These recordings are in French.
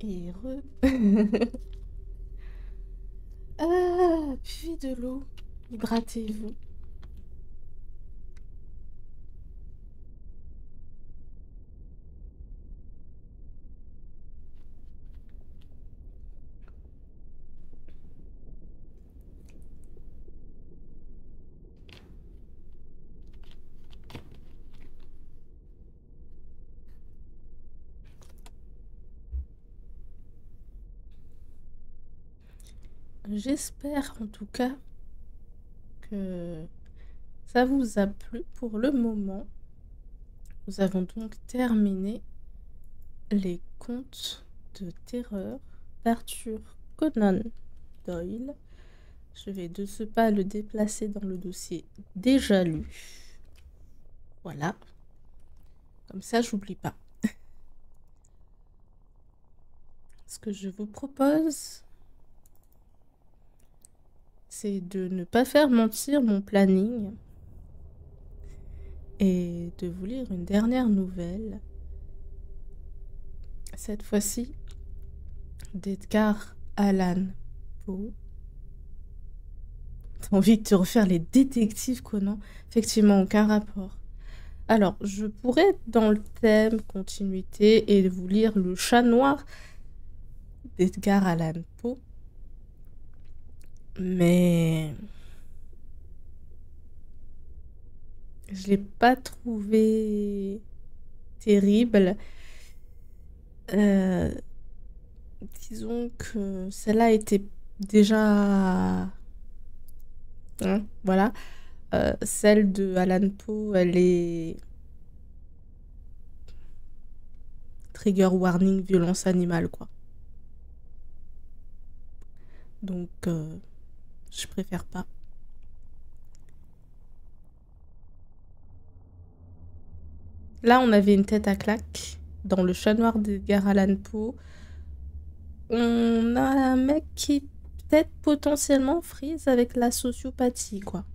Et Ah, buvez de l'eau. Hydratez-vous. J'espère en tout cas que ça vous a plu pour le moment. Nous avons donc terminé les contes de terreur d'Arthur Conan Doyle. Je vais de ce pas le déplacer dans le dossier déjà lu. Voilà. Comme ça, j'oublie pas. Ce que je vous propose, c'est de ne pas faire mentir mon planning et de vous lire une dernière nouvelle. Cette fois-ci, d'Edgar Allan Poe. T'as envie de te refaire les détectives Conan? Effectivement, aucun rapport. Alors, je pourrais être dans le thème continuité et vous lire Le Chat Noir d'Edgar Allan Poe. Mais je l'ai pas trouvé terrible. Disons que celle-là était déjà... hein, voilà. Celle de Allan Poe, elle est... Trigger warning, violence animale, quoi. Donc, je préfère pas. Là, on avait une tête à claque. Dans Le Chat Noir d'Edgar Allan Poe, on a un mec qui peut-être potentiellement frise avec la sociopathie, quoi.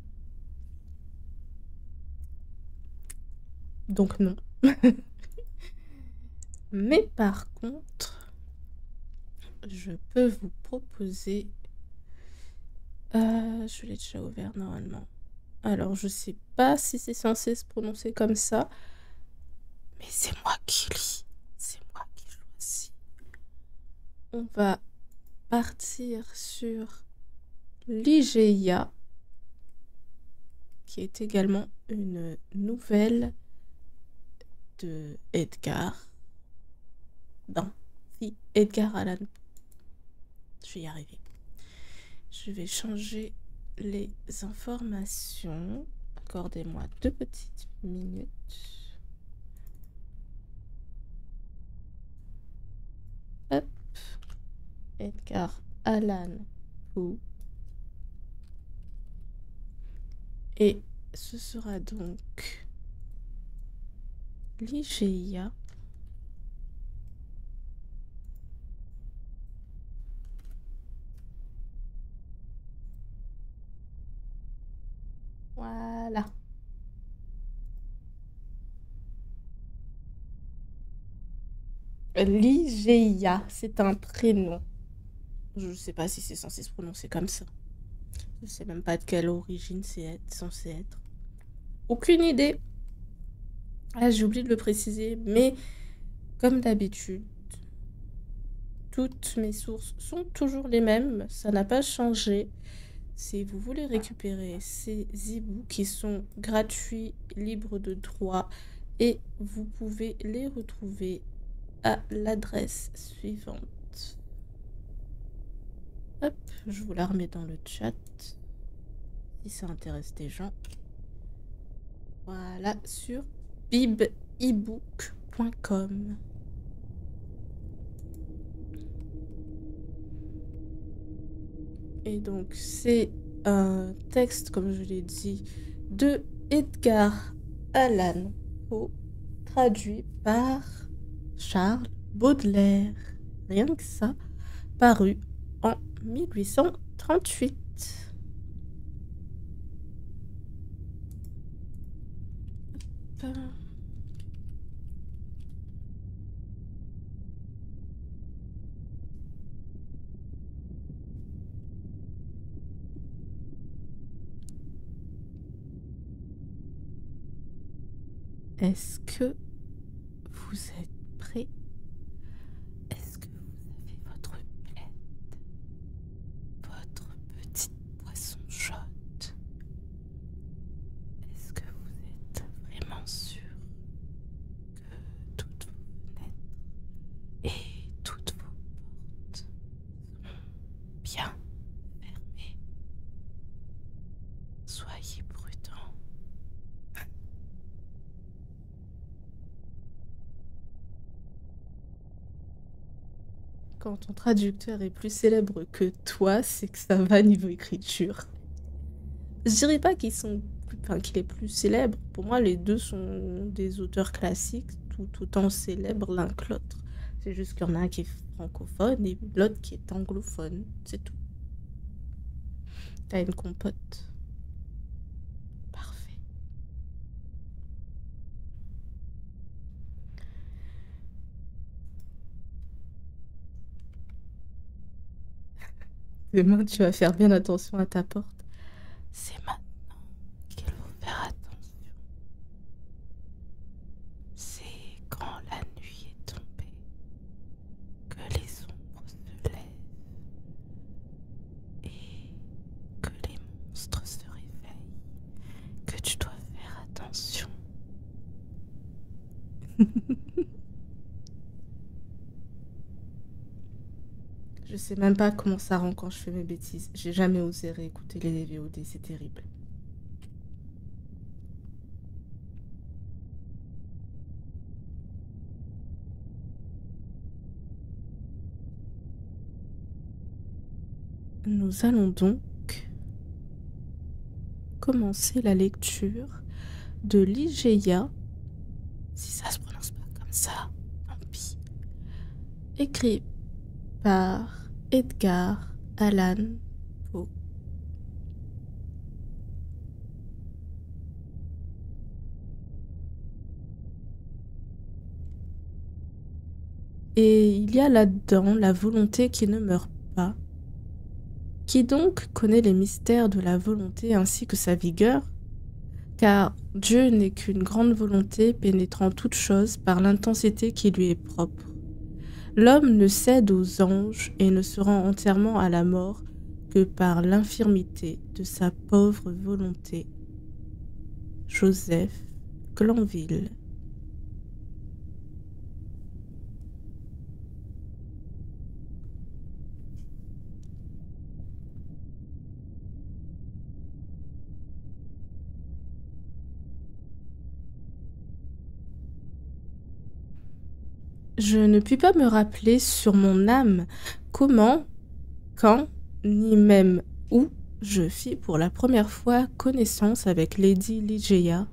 Donc non. Mais par contre, je peux vous proposer... je l'ai déjà ouvert normalement. Alors, je sais pas si c'est censé se prononcer comme ça, mais c'est moi qui lis. C'est moi qui choisis. On va partir sur Ligeia, qui est également une nouvelle de Edgar. Non, si, Edgar Allan Poe. Je vais y arriver. Je vais changer les informations. Accordez-moi 2 petites minutes. Hop. Edgar Allan Poe. Et ce sera donc Ligeia. Voilà. Ligeia, c'est un prénom. Je ne sais pas si c'est censé se prononcer comme ça. Je sais même pas de quelle origine c'est censé être. Aucune idée. Ah, j'ai oublié de le préciser, mais comme d'habitude, toutes mes sources sont toujours les mêmes. Ça n'a pas changé. Si vous voulez récupérer ces e-books qui sont gratuits, libres de droit, et vous pouvez les retrouver à l'adresse suivante. Hop, je vous la remets dans le chat, si ça intéresse des gens. Voilà, sur bibebook.com. Et donc, c'est un texte, comme je l'ai dit, de Edgar Allan Poe, traduit par Charles Baudelaire. Rien que ça, paru en 1838. Hop. Est-ce que vous êtes prêts? Est-ce que vous avez votre plaid, votre petite boisson chaude? Est-ce que vous êtes vraiment sûr que toutes vos fenêtres et toutes vos portes sont bien fermées? Soyez prudents. Quand ton traducteur est plus célèbre que toi, c'est que ça va niveau écriture. Je dirais pas qu'il est plus célèbre. Pour moi, les deux sont des auteurs classiques, tout autant célèbres l'un que l'autre. C'est juste qu'il y en a un qui est francophone et l'autre qui est anglophone. C'est tout. T'as une compote. Parfait. Demain, tu vas faire bien attention à ta porte. C'est maintenant qu'il faut faire attention. C'est quand la nuit est tombée que les ombres se lèvent et que les monstres se réveillent, que tu dois faire attention. Je sais même pas comment ça rend quand je fais mes bêtises. J'ai jamais osé réécouter les VOD, c'est terrible. Nous allons donc commencer la lecture de Ligeia, si ça se prononce pas comme ça, tant pis, écrit par Edgar Allan Poe. Et il y a là-dedans la volonté qui ne meurt pas. Qui donc connaît les mystères de la volonté ainsi que sa vigueur? Car Dieu n'est qu'une grande volonté pénétrant toute chose par l'intensité qui lui est propre. L'homme ne cède aux anges et ne se rend entièrement à la mort que par l'infirmité de sa pauvre volonté. Joseph Glanville. Je ne puis pas me rappeler sur mon âme comment, quand, ni même où je fis pour la première fois connaissance avec Lady Ligeia.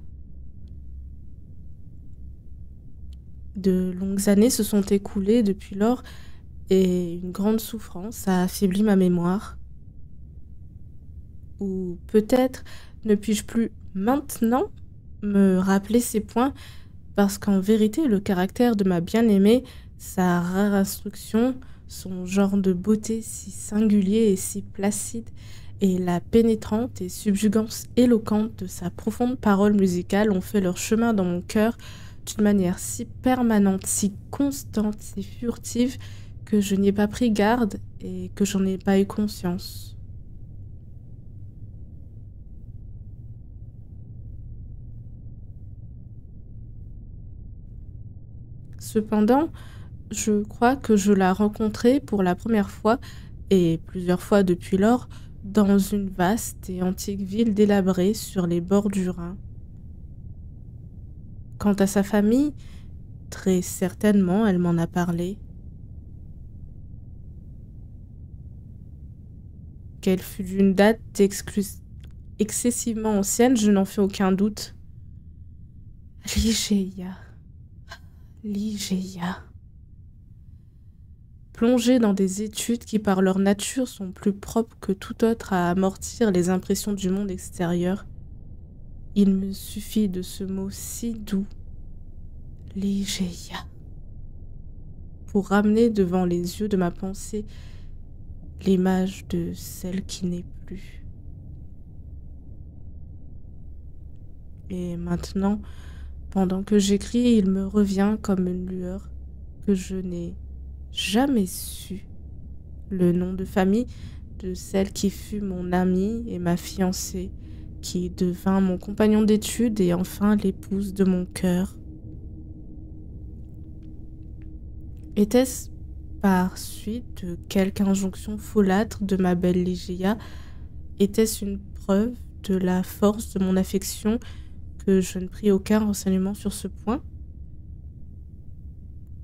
De longues années se sont écoulées depuis lors et une grande souffrance a affaibli ma mémoire. Ou peut-être ne puis-je plus maintenant me rappeler ces points parce qu'en vérité le caractère de ma bien-aimée, sa rare instruction, son genre de beauté si singulier et si placide, et la pénétrante et subjugance éloquente de sa profonde parole musicale ont fait leur chemin dans mon cœur d'une manière si permanente, si constante, si furtive, que je n'y ai pas pris garde et que j'en ai pas eu conscience. Cependant, je crois que je la rencontrai pour la première fois, et plusieurs fois depuis lors, dans une vaste et antique ville délabrée sur les bords du Rhin. Quant à sa famille, très certainement elle m'en a parlé. Qu'elle fut d'une date excessivement ancienne, je n'en fais aucun doute. Ligeia. Ligeia. Plongée dans des études qui par leur nature sont plus propres que tout autre à amortir les impressions du monde extérieur, il me suffit de ce mot si doux, Ligeia, pour ramener devant les yeux de ma pensée l'image de celle qui n'est plus. Et maintenant, Pendant que j'écris, il me revient comme une lueur que je n'ai jamais su le nom de famille de celle qui fut mon amie et ma fiancée, qui devint mon compagnon d'études et enfin l'épouse de mon cœur. Était-ce par suite de quelque injonction folâtre de ma belle Ligia? Était-ce une preuve de la force de mon affection que je ne pris aucun renseignement sur ce point?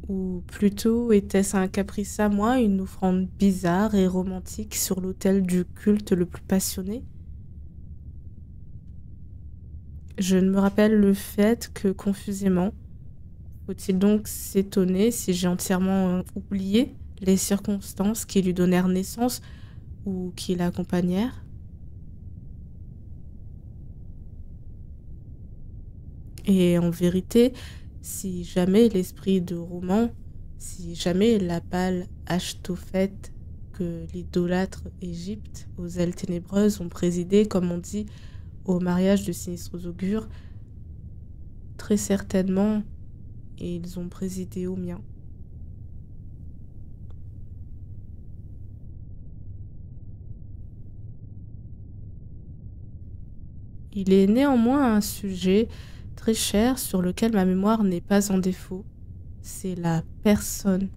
Ou plutôt était-ce un caprice à moi, une offrande bizarre et romantique sur l'autel du culte le plus passionné? Je ne me rappelle le fait que confusément. Faut-il donc s'étonner si j'ai entièrement oublié les circonstances qui lui donnèrent naissance ou qui l'accompagnèrent? Et en vérité, si jamais l'esprit de roman, si jamais la pâle Ashtopheth que l'idolâtre Égypte aux ailes ténébreuses ont présidé, comme on dit, au mariage de sinistres augures, très certainement, ils ont présidé au mien. Il est néanmoins un sujet très cher sur lequel ma mémoire n'est pas en défaut. C'est la personne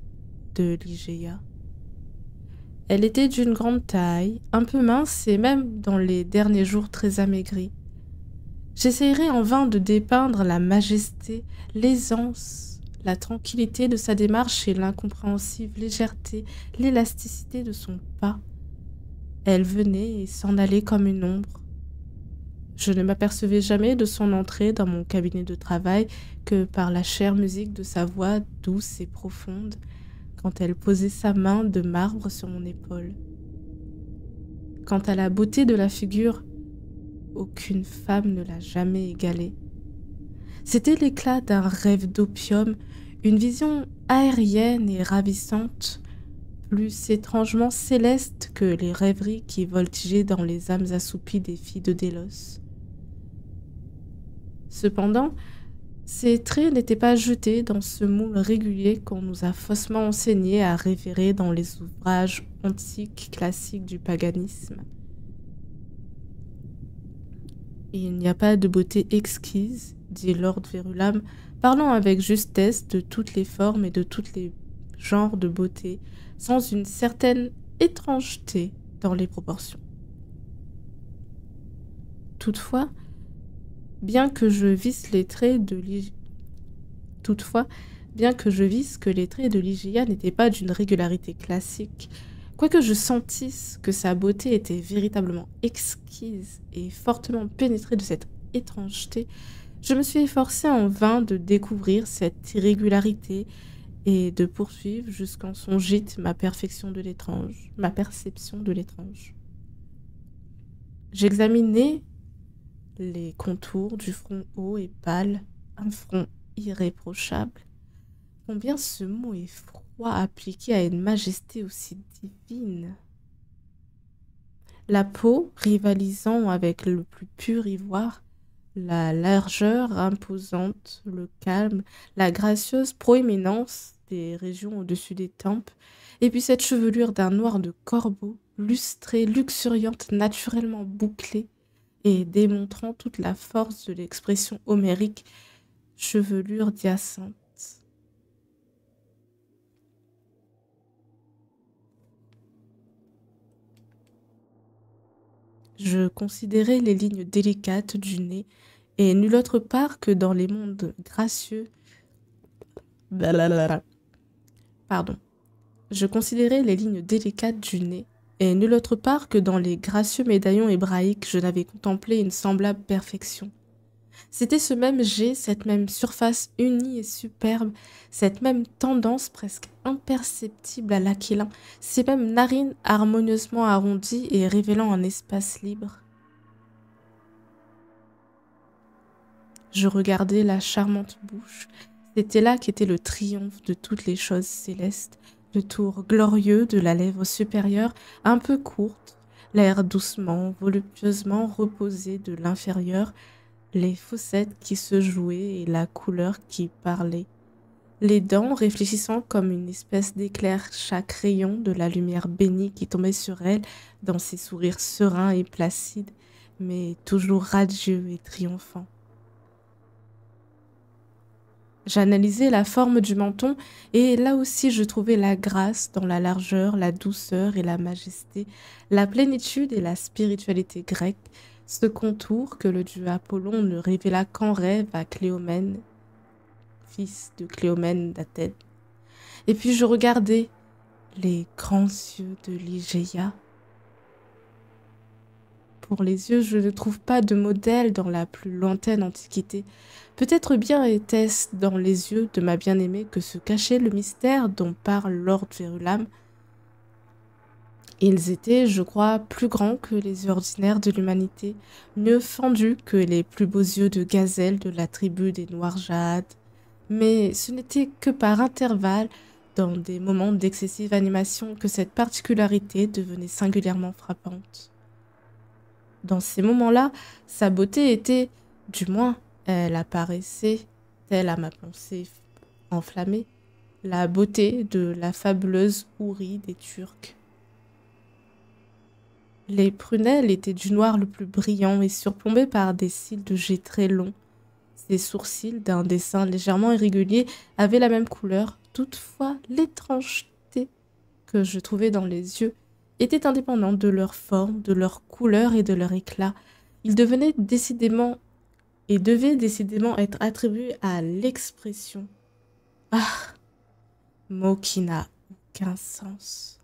de Ligeia. Elle était d'une grande taille, un peu mince et même dans les derniers jours très amaigrie. J'essayerai en vain de dépeindre la majesté, l'aisance, la tranquillité de sa démarche et l'incompréhensible légèreté, l'élasticité de son pas. Elle venait et s'en allait comme une ombre. Je ne m'apercevais jamais de son entrée dans mon cabinet de travail que par la chère musique de sa voix douce et profonde, quand elle posait sa main de marbre sur mon épaule. Quant à la beauté de la figure, aucune femme ne l'a jamais égalée. C'était l'éclat d'un rêve d'opium, une vision aérienne et ravissante, plus étrangement céleste que les rêveries qui voltigeaient dans les âmes assoupies des filles de Délos. Cependant, ces traits n'étaient pas jetés dans ce moule régulier qu'on nous a faussement enseigné à révérer dans les ouvrages antiques classiques du paganisme. Il n'y a pas de beauté exquise, dit Lord Verulam, parlant avec justesse de toutes les formes et de tous les genres de beauté, sans une certaine étrangeté dans les proportions. Toutefois, bien que je visse que les traits de Ligeia n'étaient pas d'une régularité classique, quoique je sentisse que sa beauté était véritablement exquise et fortement pénétrée de cette étrangeté, je me suis efforcée en vain de découvrir cette irrégularité et de poursuivre jusqu'en son gîte ma perception de l'étrange. J'examinais les contours du front haut et pâle, un front irréprochable. Combien ce mot est froid appliqué à une majesté aussi divine. La peau rivalisant avec le plus pur ivoire, la largeur imposante, le calme, la gracieuse proéminence des régions au-dessus des tempes, et puis cette chevelure d'un noir de corbeau, lustrée, luxuriante, naturellement bouclée, et démontrant toute la force de l'expression homérique, chevelure d'hyacinthe. Je considérais les lignes délicates du nez, et nulle autre part que dans les mondes gracieux. Pardon. Je considérais les lignes délicates du nez, et nulle autre part que dans les gracieux médaillons hébraïques je n'avais contemplé une semblable perfection. C'était ce même jet, cette même surface unie et superbe, cette même tendance presque imperceptible à l'aquilin, ces mêmes narines harmonieusement arrondies et révélant un espace libre. Je regardais la charmante bouche. C'était là qu'était le triomphe de toutes les choses célestes, le tour glorieux de la lèvre supérieure, un peu courte, l'air doucement, voluptueusement reposé de l'inférieur, les fossettes qui se jouaient et la couleur qui parlait. Les dents réfléchissant comme une espèce d'éclair chaque rayon de la lumière bénie qui tombait sur elle dans ses sourires sereins et placides, mais toujours radieux et triomphants. J'analysais la forme du menton et là aussi je trouvais la grâce dans la largeur, la douceur et la majesté, la plénitude et la spiritualité grecque, ce contour que le dieu Apollon ne révéla qu'en rêve à Cléomène, fils de Cléomène d'Athènes. Et puis je regardais les grands yeux de Ligéia. Pour les yeux, je ne trouve pas de modèle dans la plus lointaine antiquité. Peut-être bien était-ce dans les yeux de ma bien-aimée que se cachait le mystère dont parle Lord Verulam. Ils étaient, je crois, plus grands que les yeux ordinaires de l'humanité, mieux fendus que les plus beaux yeux de gazelle de la tribu des Noirs Jades. Mais ce n'était que par intervalles, dans des moments d'excessive animation, que cette particularité devenait singulièrement frappante. Dans ces moments-là, sa beauté était, du moins, elle apparaissait, telle à ma pensée enflammée, la beauté de la fabuleuse Houri des Turcs. Les prunelles étaient du noir le plus brillant et surplombées par des cils de jet très longs. Ses sourcils, d'un dessin légèrement irrégulier, avaient la même couleur. Toutefois, l'étrangeté que je trouvais dans les yeux était indépendante de leur forme, de leur couleur et de leur éclat. Ils devenaient décidément et devaient décidément être attribués à l'expression. Ah, mot qui n'a aucun sens.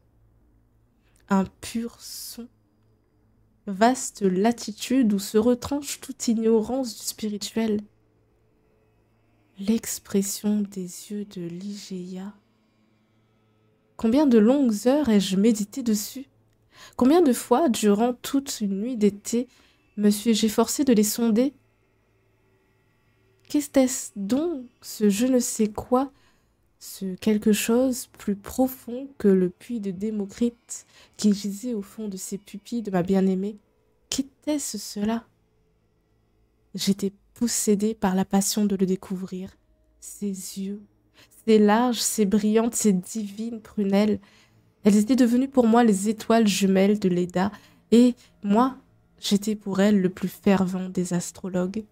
Un pur son. Vaste latitude où se retranche toute ignorance du spirituel. L'expression des yeux de Ligéia. Combien de longues heures ai-je médité dessus? Combien de fois, durant toute une nuit d'été, me suis-je efforcé de les sonder? Qu'était-ce donc ce je ne sais quoi, ce quelque chose plus profond que le puits de Démocrite qui gisait au fond de ses pupilles de ma bien-aimée? Qu'était-ce cela? J'étais possédée par la passion de le découvrir. Ses yeux, ses larges, ses brillantes, ses divines prunelles. Elles étaient devenues pour moi les étoiles jumelles de Léda, et moi, j'étais pour elles le plus fervent des astrologues.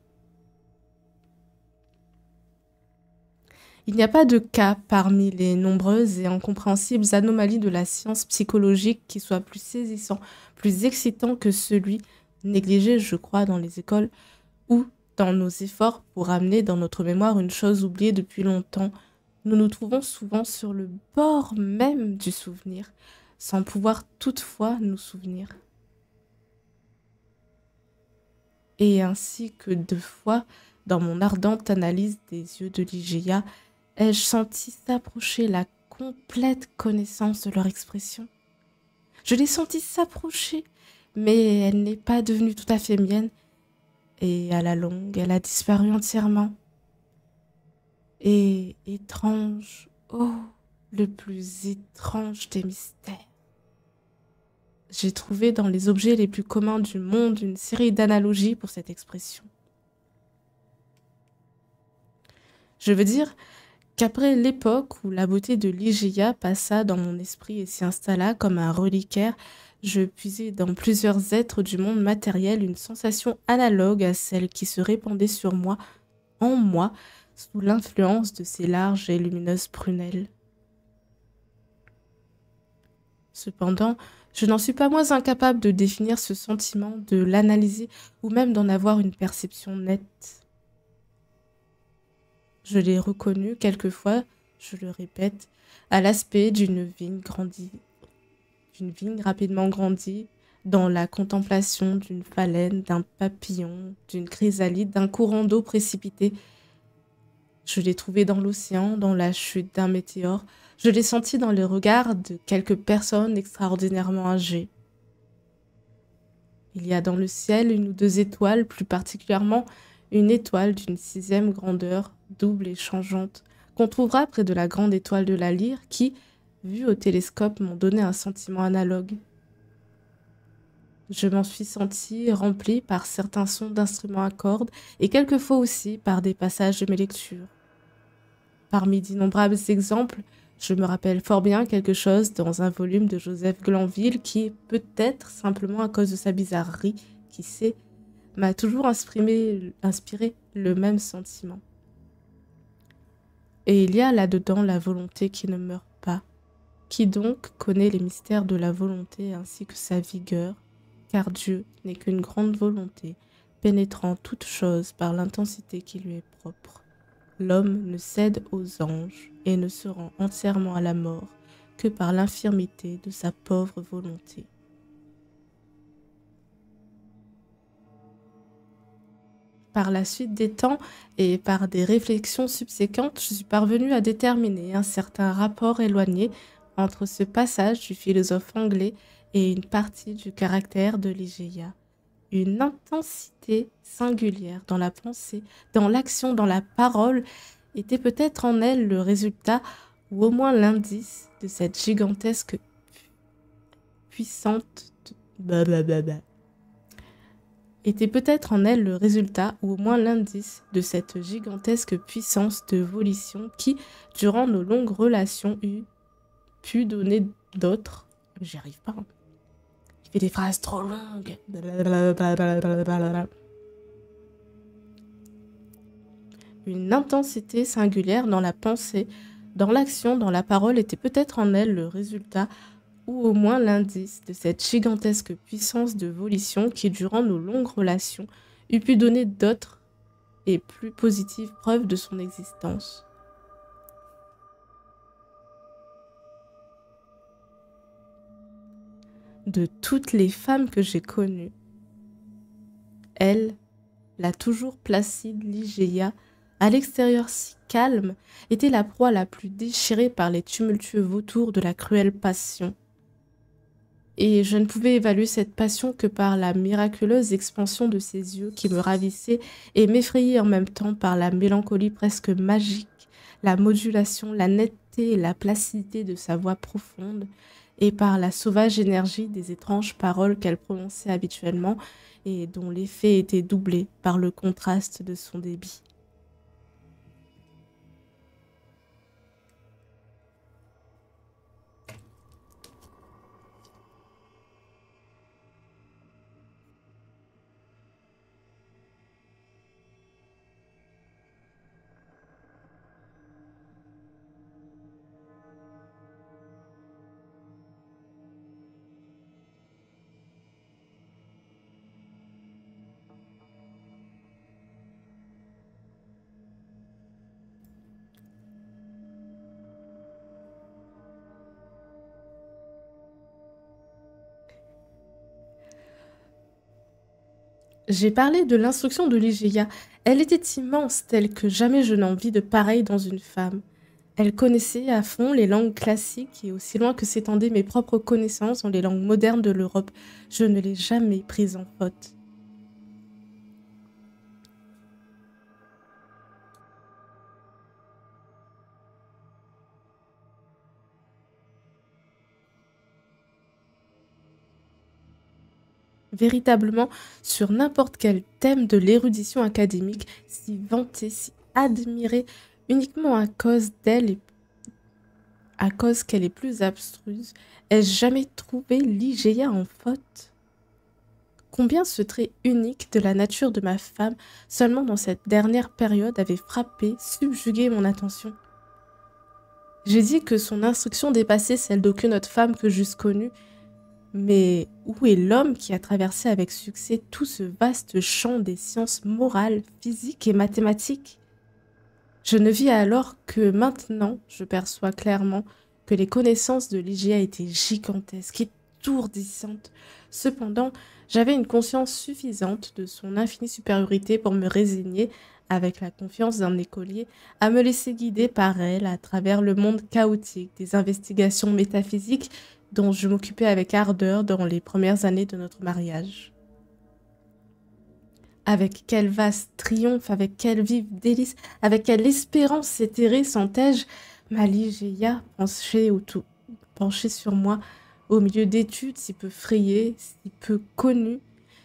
Il n'y a pas de cas parmi les nombreuses et incompréhensibles anomalies de la science psychologique qui soit plus saisissant, plus excitant que celui, négligé, je crois, dans les écoles, où, dans nos efforts pour amener dans notre mémoire une chose oubliée depuis longtemps, nous nous trouvons souvent sur le bord même du souvenir, sans pouvoir toutefois nous souvenir. Et ainsi que 2 fois, dans mon ardente analyse des yeux de Ligéia, ai-je senti s'approcher la complète connaissance de leur expression. Je l'ai sentie s'approcher, mais elle n'est pas devenue tout à fait mienne, et à la longue, elle a disparu entièrement. Et étrange, oh, le plus étrange des mystères. J'ai trouvé dans les objets les plus communs du monde une série d'analogies pour cette expression. Je veux dire qu'après l'époque où la beauté de Ligéia passa dans mon esprit et s'y installa comme un reliquaire, je puisai dans plusieurs êtres du monde matériel une sensation analogue à celle qui se répandait sur moi, en moi, sous l'influence de ces larges et lumineuses prunelles. Cependant, je n'en suis pas moins incapable de définir ce sentiment, de l'analyser ou même d'en avoir une perception nette. Je l'ai reconnu quelquefois, je le répète, à l'aspect d'une vigne rapidement grandie, dans la contemplation d'une phalène, d'un papillon, d'une chrysalide, d'un courant d'eau précipité. Je l'ai trouvé dans l'océan, dans la chute d'un météore. Je l'ai senti dans les regards de quelques personnes extraordinairement âgées. Il y a dans le ciel 1 ou 2 étoiles, plus particulièrement une étoile d'une 6e grandeur, double et changeante, qu'on trouvera près de la grande étoile de la Lyre qui, vue au télescope, m'ont donné un sentiment analogue. Je m'en suis sentie remplie par certains sons d'instruments à cordes et quelquefois aussi par des passages de mes lectures. Parmi d'innombrables exemples, je me rappelle fort bien quelque chose dans un volume de Joseph Glanville qui, peut-être simplement à cause de sa bizarrerie, qui sait, m'a toujours inspiré le même sentiment. Et il y a là-dedans la volonté qui ne meurt pas. Qui donc connaît les mystères de la volonté ainsi que sa vigueur, car Dieu n'est qu'une grande volonté, pénétrant toute chose par l'intensité qui lui est propre. L'homme ne cède aux anges et ne se rend entièrement à la mort que par l'infirmité de sa pauvre volonté. Par la suite des temps et par des réflexions subséquentes, je suis parvenue à déterminer un certain rapport éloigné entre ce passage du philosophe anglais et une partie du caractère de Ligeia. Une intensité singulière dans la pensée, dans l'action, dans la parole, était peut-être en elle le résultat, ou au moins l'indice, de cette gigantesque puissante... était peut-être en elle le résultat, ou au moins l'indice, de cette gigantesque puissance de volition qui, durant nos longues relations, eut pu donner d'autres... J'y arrive pas. Il fait des phrases trop longues. Une intensité singulière dans la pensée, dans l'action, dans la parole était peut-être en elle le résultat, ou au moins l'indice de cette gigantesque puissance de volition qui, durant nos longues relations, eût pu donner d'autres et plus positives preuves de son existence. De toutes les femmes que j'ai connues, elle, la toujours placide Ligeia, à l'extérieur si calme, était la proie la plus déchirée par les tumultueux vautours de la cruelle passion. Et je ne pouvais évaluer cette passion que par la miraculeuse expansion de ses yeux qui me ravissaient et m'effrayaient en même temps par la mélancolie presque magique, la modulation, la netteté et la placidité de sa voix profonde, et par la sauvage énergie des étranges paroles qu'elle prononçait habituellement et dont l'effet était doublé par le contraste de son débit. J'ai parlé de l'instruction de Ligeia. Elle était immense, telle que jamais je n'en vis de pareil dans une femme. Elle connaissait à fond les langues classiques et aussi loin que s'étendaient mes propres connaissances dans les langues modernes de l'Europe, je ne l'ai jamais prise en faute. Véritablement, sur n'importe quel thème de l'érudition académique, si vantée, si admirée, uniquement à cause d'elle et à cause qu'elle est plus abstruse, ai-je jamais trouvé Ligeia en faute? Combien ce trait unique de la nature de ma femme, seulement dans cette dernière période, avait frappé, subjugué mon attention. J'ai dit que son instruction dépassait celle d'aucune autre femme que j'eusse connue, mais où est l'homme qui a traversé avec succès tout ce vaste champ des sciences morales, physiques et mathématiques? Je ne vis alors que maintenant, je perçois clairement que les connaissances de Ligeia étaient gigantesques, étourdissantes. Cependant, j'avais une conscience suffisante de son infinie supériorité pour me résigner, avec la confiance d'un écolier, à me laisser guider par elle à travers le monde chaotique des investigations métaphysiques dont je m'occupais avec ardeur dans les premières années de notre mariage. Avec quel vaste triomphe, avec quelle vive délice, avec quelle espérance éthérée sentais-je ma Ligeia penchée sur moi, au milieu d'études si peu frayées, si peu connues,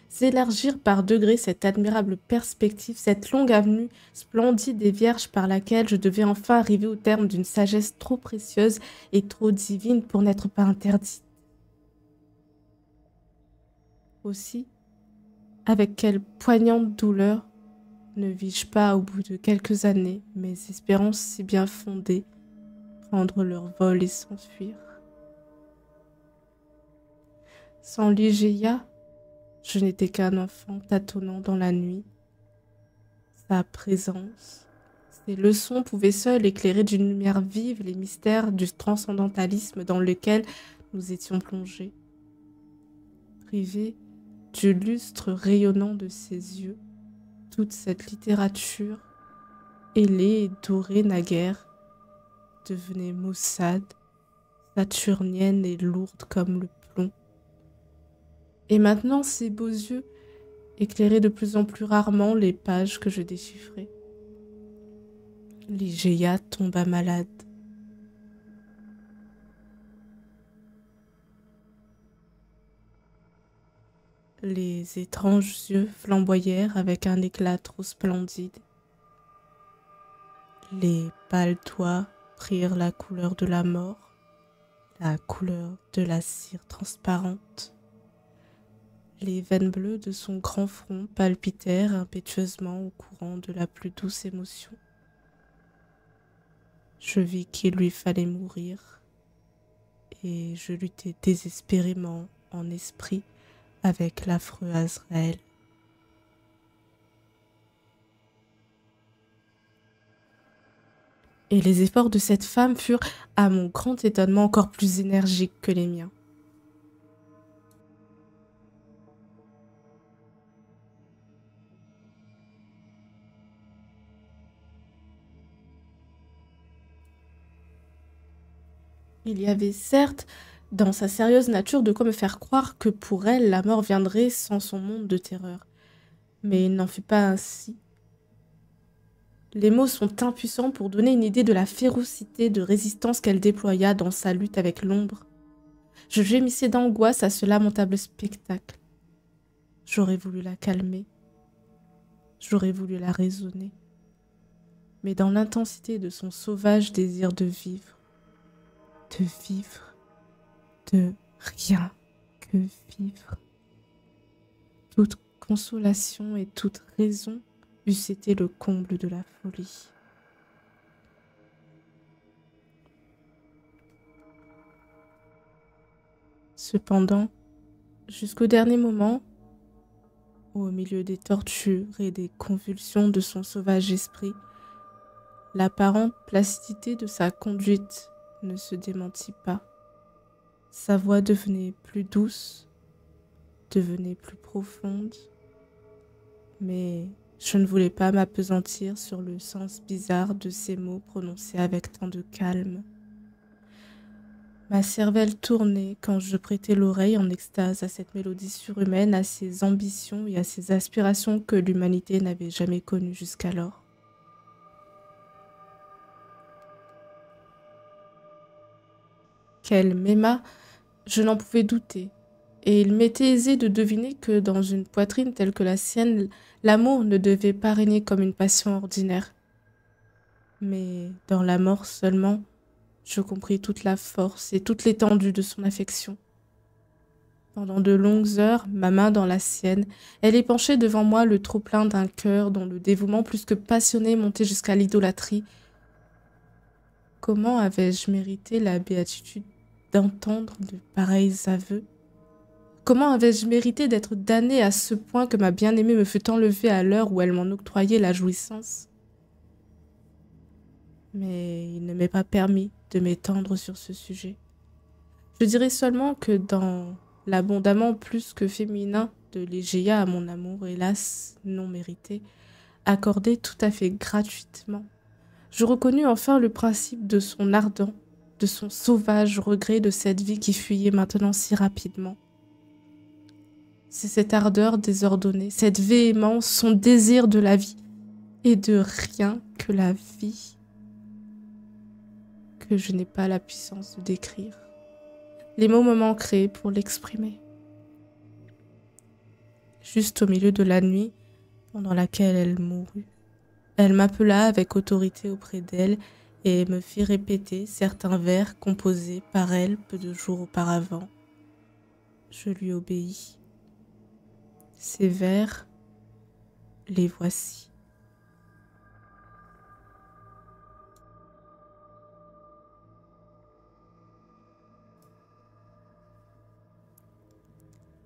s'élargir par degrés cette admirable perspective, cette longue avenue splendide et vierge par laquelle je devais enfin arriver au terme d'une sagesse trop précieuse et trop divine pour n'être pas interdite. Aussi, avec quelle poignante douleur ne vis-je pas, au bout de quelques années, mes espérances si bien fondées prendre leur vol et s'enfuir. Sans Ligeia, je n'étais qu'un enfant tâtonnant dans la nuit. Sa présence, ses leçons pouvaient seules éclairer d'une lumière vive les mystères du transcendantalisme dans lequel nous étions plongés. Privés du lustre rayonnant de ses yeux, toute cette littérature, ailée et dorée naguère, devenait maussade, saturnienne et lourde comme le plomb. Et maintenant, ses beaux yeux éclairaient de plus en plus rarement les pages que je déchiffrais. Ligeia tomba malade. Les étranges yeux flamboyèrent avec un éclat trop splendide. Les pâles doigts prirent la couleur de la mort, la couleur de la cire transparente. Les veines bleues de son grand front palpitèrent impétueusement au courant de la plus douce émotion. Je vis qu'il lui fallait mourir, et je luttai désespérément en esprit avec l'affreux Azraël. Et les efforts de cette femme furent, à mon grand étonnement, encore plus énergiques que les miens. Il y avait certes dans sa sérieuse nature de quoi me faire croire que pour elle la mort viendrait sans son monde de terreur. Mais il n'en fut pas ainsi. Les mots sont impuissants pour donner une idée de la férocité de résistance qu'elle déploya dans sa lutte avec l'ombre. Je gémissais d'angoisse à ce lamentable spectacle. J'aurais voulu la calmer, j'aurais voulu la raisonner. Mais dans l'intensité de son sauvage désir de vivre, de rien que vivre, toute consolation et toute raison eussent été le comble de la folie. Cependant, jusqu'au dernier moment, au milieu des tortures et des convulsions de son sauvage esprit, l'apparente placidité de sa conduite ne se démentit pas. Sa voix devenait plus douce, devenait plus profonde, mais je ne voulais pas m'appesantir sur le sens bizarre de ces mots prononcés avec tant de calme. Ma cervelle tournait quand je prêtais l'oreille en extase à cette mélodie surhumaine, à ces ambitions et à ces aspirations que l'humanité n'avait jamais connues jusqu'alors. Qu'elle m'aima, je n'en pouvais douter, et il m'était aisé de deviner que dans une poitrine telle que la sienne, l'amour ne devait pas régner comme une passion ordinaire. Mais dans la mort seulement, je compris toute la force et toute l'étendue de son affection. Pendant de longues heures, ma main dans la sienne, elle épanchait devant moi le trop-plein d'un cœur dont le dévouement plus que passionné montait jusqu'à l'idolâtrie. Comment avais-je mérité la béatitude d'entendre de pareils aveux? Comment avais-je mérité d'être damnée à ce point que ma bien-aimée me fût enlevée à l'heure où elle m'en octroyait la jouissance? Mais il ne m'est pas permis de m'étendre sur ce sujet. Je dirais seulement que dans l'abondamment plus que féminin de Ligeia à mon amour, hélas non mérité, accordé tout à fait gratuitement, je reconnus enfin le principe de son ardent, de son sauvage regret de cette vie qui fuyait maintenant si rapidement. C'est cette ardeur désordonnée, cette véhémence, son désir de la vie et de rien que la vie que je n'ai pas la puissance de décrire. Les mots me manqueraient pour l'exprimer. Juste au milieu de la nuit, pendant laquelle elle mourut, elle m'appela avec autorité auprès d'elle et me fit répéter certains vers composés par elle peu de jours auparavant. Je lui obéis. Ces vers, les voici.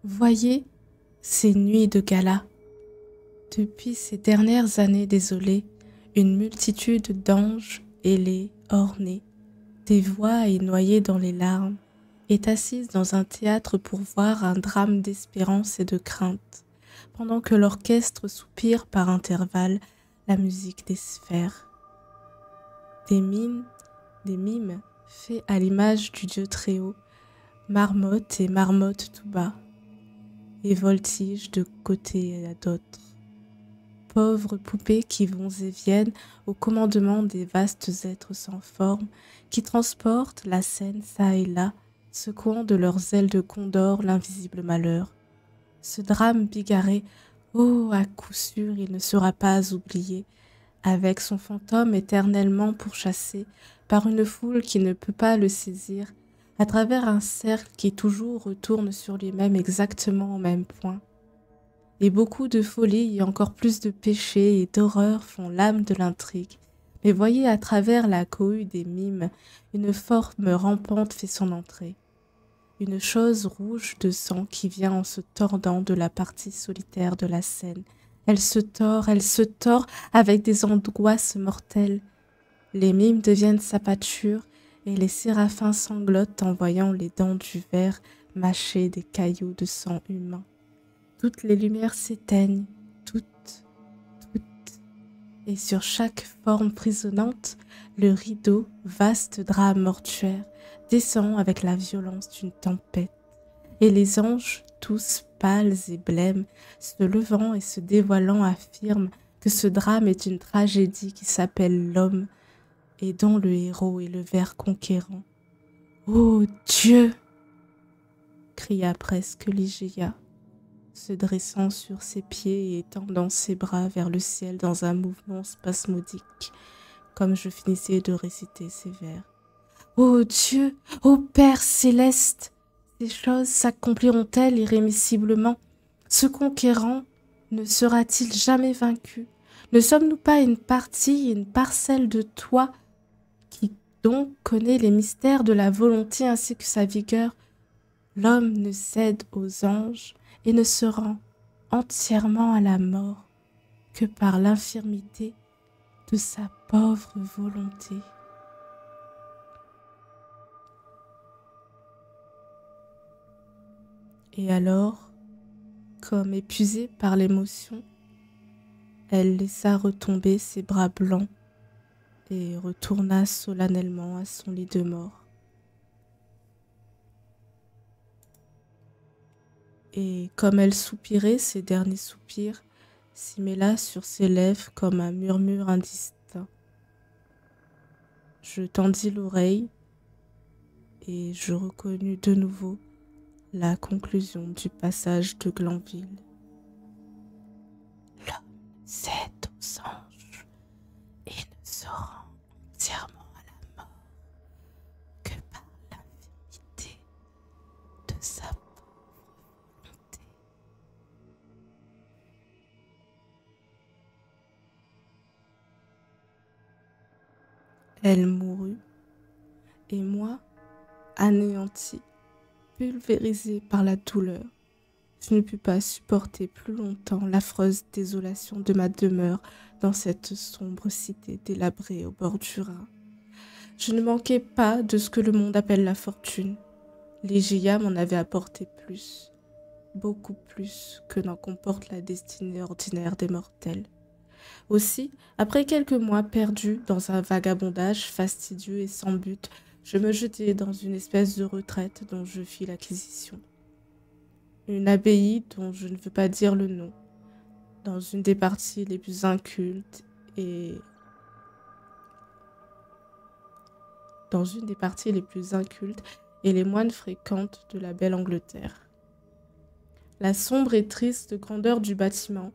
Voyez ces nuits de gala. Depuis ces dernières années désolées, une multitude d'anges ailés, ornés, des voix et noyés dans les larmes, est assise dans un théâtre pour voir un drame d'espérance et de crainte, pendant que l'orchestre soupire par intervalles la musique des sphères. Des mimes faits à l'image du Dieu très haut, marmottent et marmottent tout bas, et voltigent de côté à d'autre. Pauvres poupées qui vont et viennent au commandement des vastes êtres sans forme, qui transportent la scène çà et là, secouant de leurs ailes de condor l'invisible malheur. Ce drame bigarré, oh, à coup sûr, il ne sera pas oublié, avec son fantôme éternellement pourchassé par une foule qui ne peut pas le saisir, à travers un cercle qui toujours retourne sur lui-même exactement au même point. Et beaucoup de folie et encore plus de péché et d'horreur font l'âme de l'intrigue. Mais voyez à travers la cohue des mimes, une forme rampante fait son entrée. Une chose rouge de sang qui vient en se tordant de la partie solitaire de la scène. Elle se tord avec des angoisses mortelles. Les mimes deviennent sa pâture et les séraphins sanglotent en voyant les dents du ver mâcher des cailloux de sang humain. Toutes les lumières s'éteignent, toutes, et sur chaque forme prisonnante, le rideau, vaste drap mortuaire, descend avec la violence d'une tempête. Et les anges, tous pâles et blêmes, se levant et se dévoilant, affirment que ce drame est une tragédie qui s'appelle l'homme et dont le héros est le ver conquérant. « Ô Dieu !» cria presque Ligeia, se dressant sur ses pieds et étendant ses bras vers le ciel dans un mouvement spasmodique, comme je finissais de réciter ces vers. « Ô Dieu, ô Père céleste, ces choses s'accompliront-elles irrémissiblement? Ce conquérant ne sera-t-il jamais vaincu? Ne sommes-nous pas une partie, une parcelle de toi qui donc connaît les mystères de la volonté ainsi que sa vigueur? L'homme ne cède aux anges et ne se rend entièrement à la mort que par l'infirmité de sa pauvre volonté. » Et alors, comme épuisée par l'émotion, elle laissa retomber ses bras blancs et retourna solennellement à son lit de mort. Et comme elle soupirait ses derniers soupirs, s'y mêla sur ses lèvres comme un murmure indistinct. Je tendis l'oreille et je reconnus de nouveau la conclusion du passage de Glanville. L'homme cède aux anges et ne se rend entièrement à la mort que par l'infirmité de sa volonté. Elle mourut, et moi, anéanti, pulvérisé par la douleur, je ne pus pas supporter plus longtemps l'affreuse désolation de ma demeure dans cette sombre cité délabrée au bord du Rhin. Je ne manquais pas de ce que le monde appelle la fortune. Ligeia m'en avait apporté plus, beaucoup plus que n'en comporte la destinée ordinaire des mortels. Aussi, après quelques mois perdus dans un vagabondage fastidieux et sans but, je me jetai dans une espèce de retraite dont je fis l'acquisition. Une abbaye dont je ne veux pas dire le nom, dans une des parties les plus incultes et et les moines fréquentes de la belle Angleterre. La sombre et triste grandeur du bâtiment,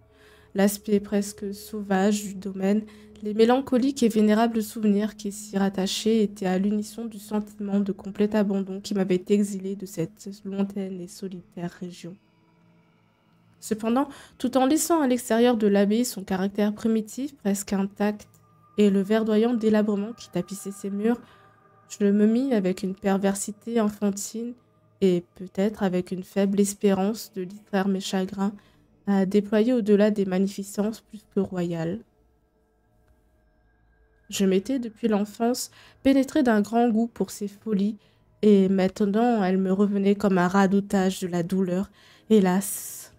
l'aspect presque sauvage du domaine, les mélancoliques et vénérables souvenirs qui s'y rattachaient étaient à l'unisson du sentiment de complet abandon qui m'avait exilé de cette lointaine et solitaire région. Cependant, tout en laissant à l'extérieur de l'abbaye son caractère primitif, presque intact, et le verdoyant délabrement qui tapissait ses murs, je me mis avec une perversité enfantine et peut-être avec une faible espérance de distraire mes chagrins à déployer au-delà des magnificences plus que royales. Je m'étais depuis l'enfance pénétrée d'un grand goût pour ces folies, et maintenant elles me revenaient comme un radoutage de la douleur. Hélas,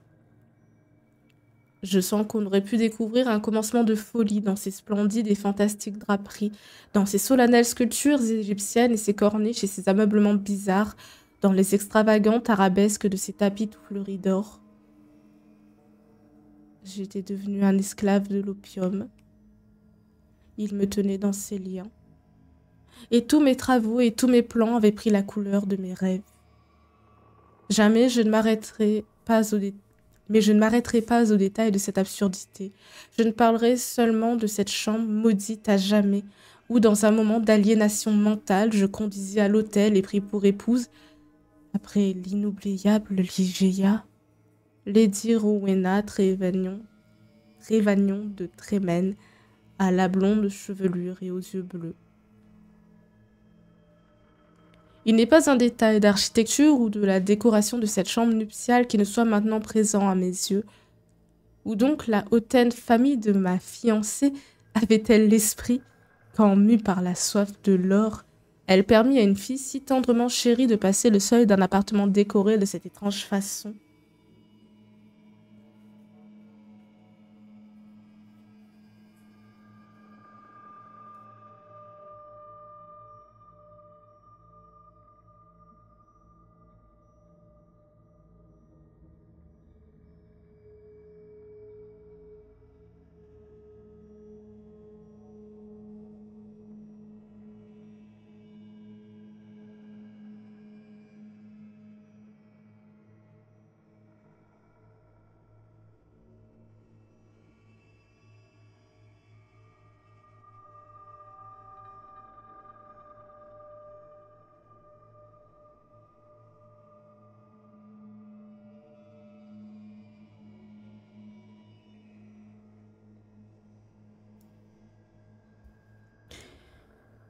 je sens qu'on aurait pu découvrir un commencement de folie dans ces splendides et fantastiques draperies, dans ces solennelles sculptures égyptiennes et ces corniches et ces ameublements bizarres, dans les extravagantes arabesques de ces tapis tout fleuris d'or. J'étais devenue un esclave de l'opium. Il me tenait dans ses liens. Et tous mes travaux et tous mes plans avaient pris la couleur de mes rêves. Jamais je ne m'arrêterai pas aux détails. Mais je ne m'arrêterai pas aux détails de cette absurdité. Je ne parlerai seulement de cette chambre maudite à jamais, où dans un moment d'aliénation mentale, je conduisis à l'hôtel et pris pour épouse, après l'inoubliable Ligeia, Lady Rowena Trevagnon de Trémène, à la blonde chevelure et aux yeux bleus. Il n'est pas un détail d'architecture ou de la décoration de cette chambre nuptiale qui ne soit maintenant présent à mes yeux. Ou donc la hautaine famille de ma fiancée avait-elle l'esprit, quand, mue par la soif de l'or, elle permit à une fille si tendrement chérie de passer le seuil d'un appartement décoré de cette étrange façon.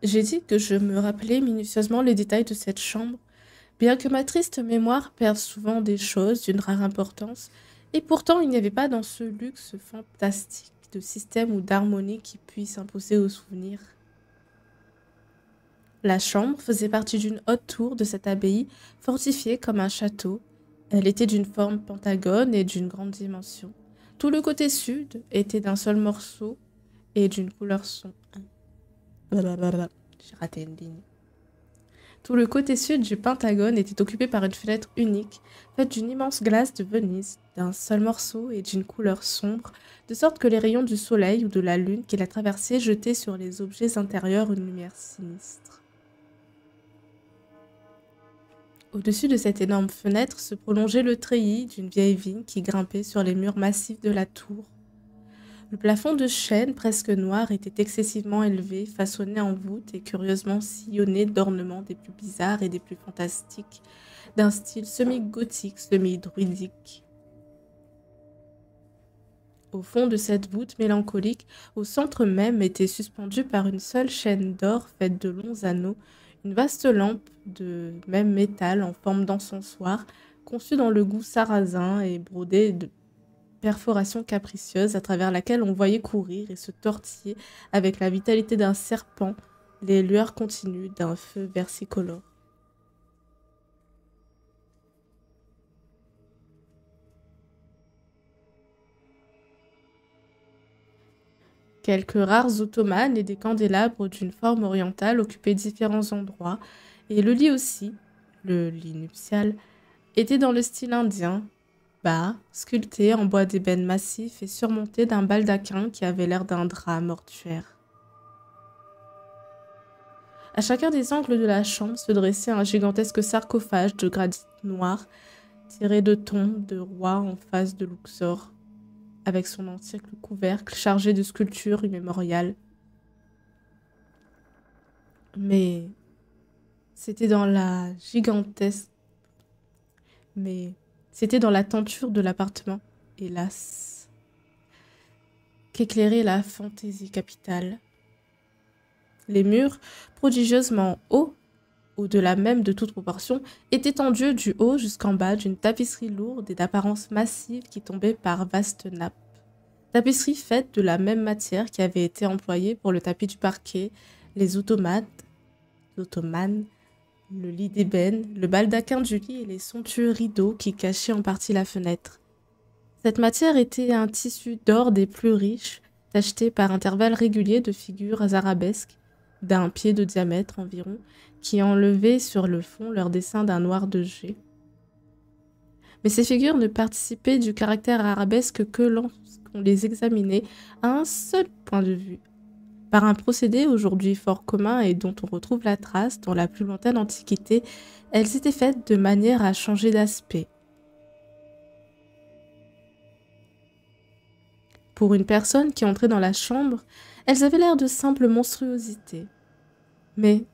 J'ai dit que je me rappelais minutieusement les détails de cette chambre, bien que ma triste mémoire perde souvent des choses d'une rare importance, et pourtant il n'y avait pas dans ce luxe fantastique de système ou d'harmonie qui puisse imposer au souvenir. La chambre faisait partie d'une haute tour de cette abbaye, fortifiée comme un château. Elle était d'une forme pentagone et d'une grande dimension. Tout le côté sud était d'un seul morceau et d'une couleur sombre. Blablabla. J'ai raté une ligne. Tout le côté sud du Pentagone était occupé par une fenêtre unique, faite d'une immense glace de Venise, d'un seul morceau et d'une couleur sombre, de sorte que les rayons du soleil ou de la lune qui la traversaient jetaient sur les objets intérieurs une lumière sinistre. Au-dessus de cette énorme fenêtre se prolongeait le treillis d'une vieille vigne qui grimpait sur les murs massifs de la tour. Le plafond de chêne, presque noir, était excessivement élevé, façonné en voûte et curieusement sillonné d'ornements des plus bizarres et des plus fantastiques, d'un style semi-gothique, semi-druidique. Au fond de cette voûte mélancolique, au centre même, était suspendue par une seule chaîne d'or faite de longs anneaux, une vaste lampe de même métal en forme d'encensoir, conçue dans le goût sarrasin et brodée de perforation capricieuse à travers laquelle on voyait courir et se tortiller avec la vitalité d'un serpent les lueurs continues d'un feu versicolore. Quelques rares ottomanes et des candélabres d'une forme orientale occupaient différents endroits, et le lit aussi, le lit nuptial, était dans le style indien, bas, sculpté en bois d'ébène massif et surmonté d'un baldaquin qui avait l'air d'un drap mortuaire. À chacun des angles de la chambre se dressait un gigantesque sarcophage de granit noir, tiré de tombes de rois en face de Luxor, avec son antique couvercle chargé de sculptures immémoriales. Mais c'était dans la gigantesque... Mais c'était dans la tenture de l'appartement, hélas, qu'éclairait la fantaisie capitale. Les murs, prodigieusement hauts, au-delà même de toute proportion, étaient tendus du haut jusqu'en bas d'une tapisserie lourde et d'apparence massive qui tombait par vastes nappes. Tapisserie faite de la même matière qui avait été employée pour le tapis du parquet, les ottomanes, le lit d'ébène, le baldaquin du lit et les somptueux rideaux qui cachaient en partie la fenêtre. Cette matière était un tissu d'or des plus riches, tacheté par intervalles réguliers de figures arabesques, d'un pied de diamètre environ, qui enlevaient sur le fond leur dessin d'un noir de jet. Mais ces figures ne participaient du caractère arabesque que lorsqu'on les examinait à un seul point de vue, par un procédé aujourd'hui fort commun et dont on retrouve la trace dans la plus lointaine antiquité. Elles étaient faites de manière à changer d'aspect. Pour une personne qui entrait dans la chambre, elles avaient l'air de simples monstruosités. Mais,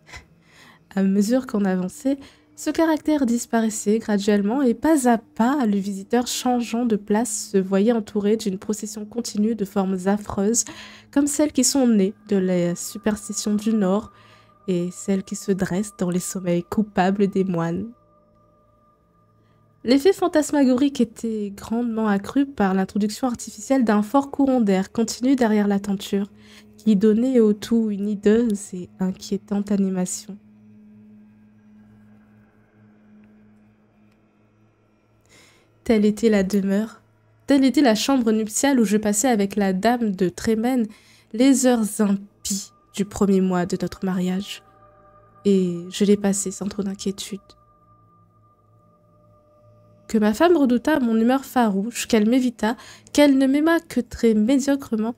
à mesure qu'on avançait, ce caractère disparaissait graduellement et pas à pas, le visiteur changeant de place se voyait entouré d'une procession continue de formes affreuses, comme celles qui sont nées de la superstition du Nord et celles qui se dressent dans les sommeils coupables des moines. L'effet fantasmagorique était grandement accru par l'introduction artificielle d'un fort courant d'air continu derrière la tenture, qui donnait au tout une hideuse et inquiétante animation. Telle était la demeure, telle était la chambre nuptiale où je passais avec la dame de Trémène les heures impies du premier mois de notre mariage. Et je l'ai passée sans trop d'inquiétude. Que ma femme redoutât mon humeur farouche, qu'elle m'évitât, qu'elle ne m'aimât que très médiocrement,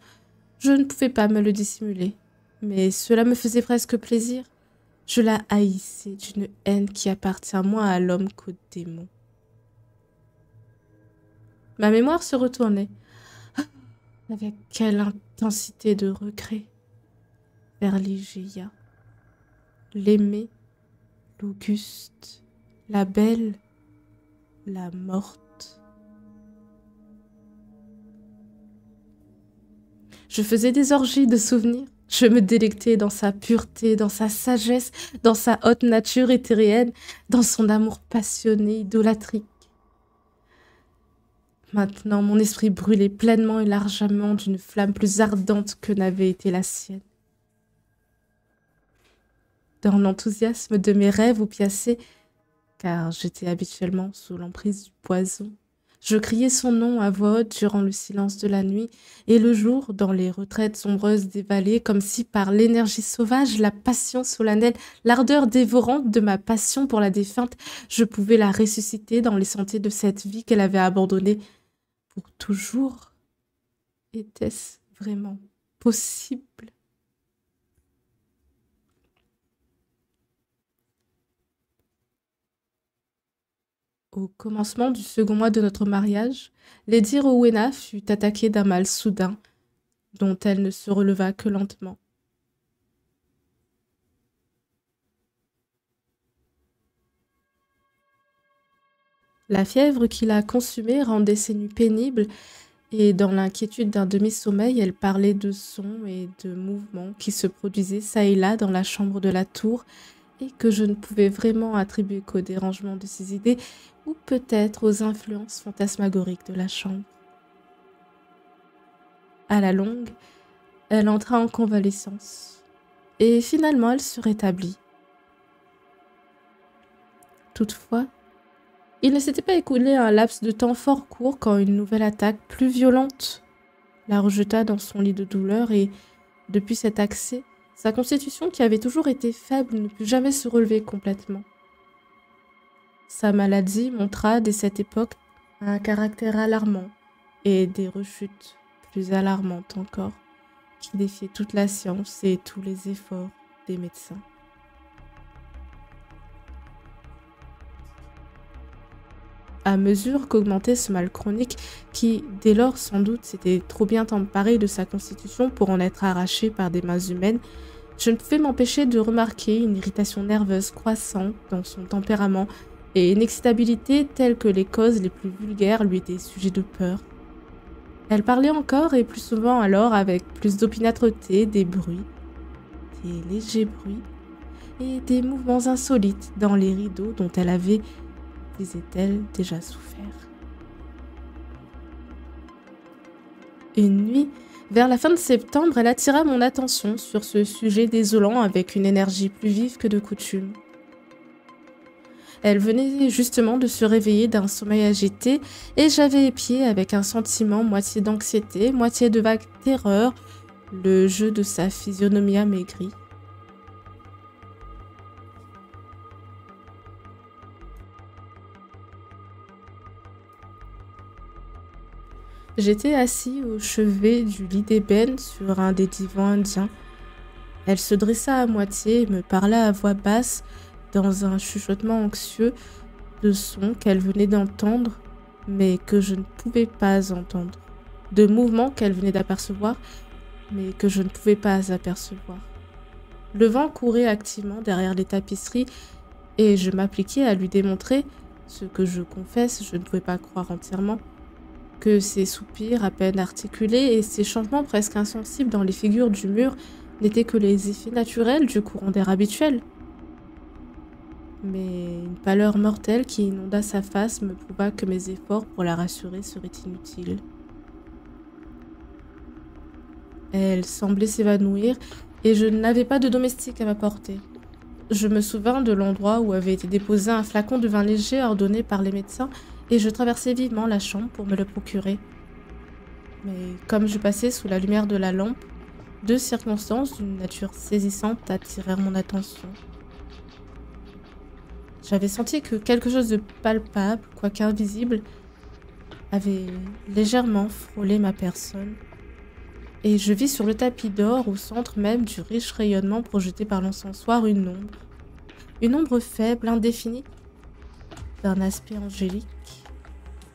je ne pouvais pas me le dissimuler. Mais cela me faisait presque plaisir. Je la haïssais d'une haine qui appartient moins à l'homme qu'au démon. Ma mémoire se retournait. Avec quelle intensité de regret vers Ligeia, l'aimée, l'auguste, la belle, la morte. Je faisais des orgies de souvenirs. Je me délectais dans sa pureté, dans sa sagesse, dans sa haute nature éthéréenne, dans son amour passionné, idolâtrique. Maintenant, mon esprit brûlait pleinement et largement d'une flamme plus ardente que n'avait été la sienne. Dans l'enthousiasme de mes rêves opiacés, car j'étais habituellement sous l'emprise du poison, je criais son nom à voix haute durant le silence de la nuit et le jour, dans les retraites sombreuses des vallées, comme si par l'énergie sauvage, la passion solennelle, l'ardeur dévorante de ma passion pour la défunte, je pouvais la ressusciter dans les sentiers de cette vie qu'elle avait abandonnée pour toujours. Était-ce vraiment possible ? Au commencement du second mois de notre mariage, Lady Rowena fut attaquée d'un mal soudain, dont elle ne se releva que lentement. La fièvre qui la consumait rendait ses nuits pénibles, et dans l'inquiétude d'un demi-sommeil, elle parlait de sons et de mouvements qui se produisaient çà et là dans la chambre de la tour, et que je ne pouvais vraiment attribuer qu'au dérangement de ses idées, ou peut-être aux influences fantasmagoriques de la chambre. À la longue, elle entra en convalescence, et finalement elle se rétablit. Toutefois, il ne s'était pas écoulé un laps de temps fort court quand une nouvelle attaque, plus violente, la rejeta dans son lit de douleur et, depuis cet accès, sa constitution qui avait toujours été faible ne put jamais se relever complètement. Sa maladie montra dès cette époque un caractère alarmant et des rechutes plus alarmantes encore, qui défiaient toute la science et tous les efforts des médecins. à mesure qu'augmentait ce mal chronique qui, dès lors sans doute, s'était trop bien emparé de sa constitution pour en être arraché par des mains humaines, je ne pouvais m'empêcher de remarquer une irritation nerveuse croissante dans son tempérament et une excitabilité telle que les causes les plus vulgaires lui étaient sujets de peur. Elle parlait encore et plus souvent alors avec plus d'opiniâtreté des bruits, des légers bruits et des mouvements insolites dans les rideaux dont elle avait, disait-elle, déjà souffert. Une nuit, vers la fin de septembre, elle attira mon attention sur ce sujet désolant avec une énergie plus vive que de coutume. Elle venait justement de se réveiller d'un sommeil agité et j'avais épié avec un sentiment moitié d'anxiété, moitié de vague terreur, le jeu de sa physionomie amaigrie. J'étais assis au chevet du lit d'ébène sur un des divans indiens. Elle se dressa à moitié et me parla à voix basse dans un chuchotement anxieux de sons qu'elle venait d'entendre, mais que je ne pouvais pas entendre, de mouvements qu'elle venait d'apercevoir, mais que je ne pouvais pas apercevoir. Le vent courait activement derrière les tapisseries et je m'appliquais à lui démontrer, ce que je confesse, je ne pouvais pas croire entièrement, que ces soupirs à peine articulés et ces changements presque insensibles dans les figures du mur n'étaient que les effets naturels du courant d'air habituel. Mais une pâleur mortelle qui inonda sa face me prouva que mes efforts pour la rassurer seraient inutiles. Elle semblait s'évanouir et je n'avais pas de domestique à m'apporter. Je me souvins de l'endroit où avait été déposé un flacon de vin léger ordonné par les médecins et je traversai vivement la chambre pour me le procurer. Mais comme je passais sous la lumière de la lampe, deux circonstances d'une nature saisissante attirèrent mon attention. J'avais senti que quelque chose de palpable, quoique invisible, avait légèrement frôlé ma personne. Et je vis sur le tapis d'or, au centre même du riche rayonnement projeté par l'encensoir, une ombre. Une ombre faible, indéfinie, d'un aspect angélique,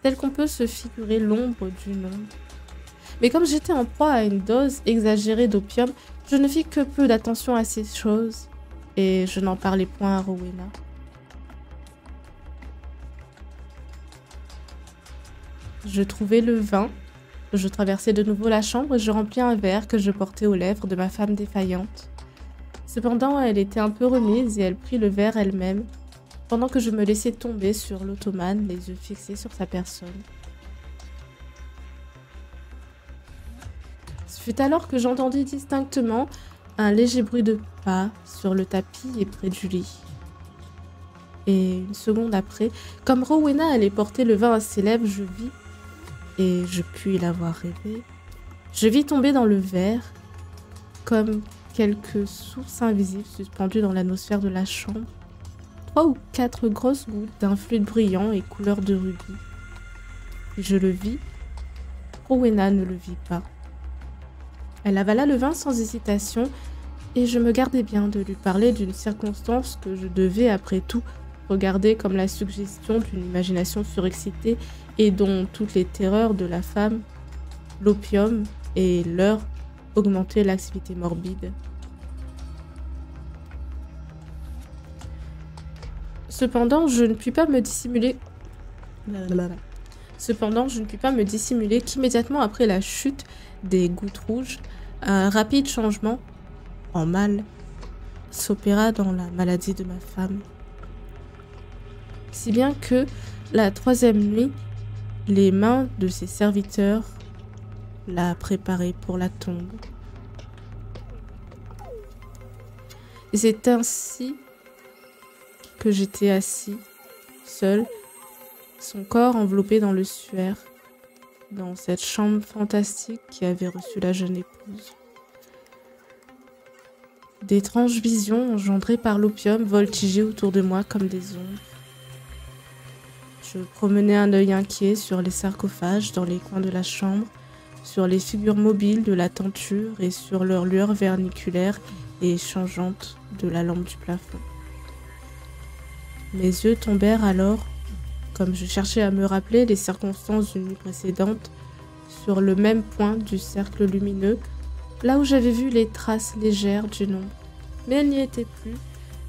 tel qu'on peut se figurer l'ombre d'une ombre. Mais comme j'étais en proie à une dose exagérée d'opium, je ne fis que peu d'attention à ces choses, et je n'en parlais point à Rowena. Je trouvai le vin, je traversai de nouveau la chambre et je remplis un verre que je portais aux lèvres de ma femme défaillante. Cependant, elle était un peu remise et elle prit le verre elle-même, pendant que je me laissais tomber sur l'ottomane, les yeux fixés sur sa personne. Ce fut alors que j'entendis distinctement un léger bruit de pas sur le tapis et près du lit. Et une seconde après, comme Rowena allait porter le vin à ses lèvres, je vis, et je puis l'avoir rêvé, je vis tomber dans le verre, comme quelques sources invisibles suspendues dans l'atmosphère de la chambre, 3 ou 4 grosses gouttes d'un fluide brillant et couleur de rubis. Je le vis, Rowena ne le vit pas. Elle avala le vin sans hésitation, et je me gardais bien de lui parler d'une circonstance que je devais, après tout, regarder comme la suggestion d'une imagination surexcitée et dont toutes les terreurs de la femme, l'opium et l'heure augmentaient l'activité morbide. Cependant, je ne puis pas me dissimuler qu'immédiatement après la chute des gouttes rouges, un rapide changement en mal s'opéra dans la maladie de ma femme. Si bien que, la 3e nuit, les mains de ses serviteurs la préparaient pour la tombe. Et c'est ainsi que j'étais assis, seul, son corps enveloppé dans le suaire, dans cette chambre fantastique qui avait reçu la jeune épouse. D'étranges visions engendrées par l'opium voltigeaient autour de moi comme des ombres. Je promenais un œil inquiet sur les sarcophages dans les coins de la chambre, sur les figures mobiles de la tenture et sur leur lueur verniculaire et changeante de la lampe du plafond. Mes yeux tombèrent alors, comme je cherchais à me rappeler les circonstances d'une nuit précédente, sur le même point du cercle lumineux, là où j'avais vu les traces légères d'une ombre. Mais elle n'y était plus,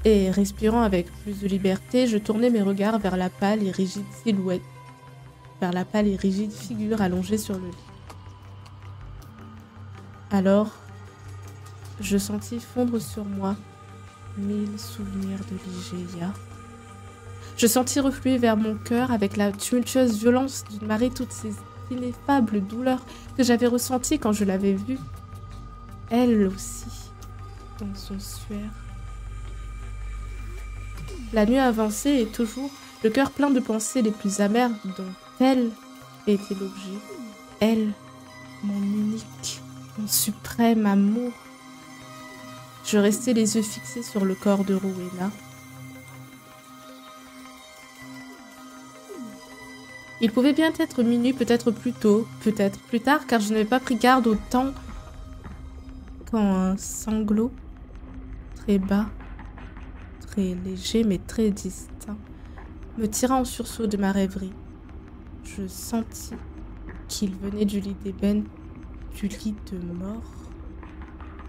et respirant avec plus de liberté, je tournais mes regards vers la pâle et rigide silhouette, vers la pâle et rigide figure allongée sur le lit. Alors, je sentis fondre sur moi 1000 souvenirs de Ligeia. Je sentis refluer vers mon cœur avec la tumultueuse violence d'une marée toutes ces ineffables douleurs que j'avais ressenties quand je l'avais vue. Elle aussi, dans son suaire. La nuit avançait et toujours le cœur plein de pensées les plus amères dont elle était l'objet. Elle, mon unique, mon suprême amour. Je restais les yeux fixés sur le corps de Rowena. Il pouvait bien être minuit, peut-être plus tôt, peut-être plus tard, car je n'avais pas pris garde au temps quand un sanglot, très bas, très léger mais très distinct, me tira en sursaut de ma rêverie. Je sentis qu'il venait du lit d'ébène, du lit de mort.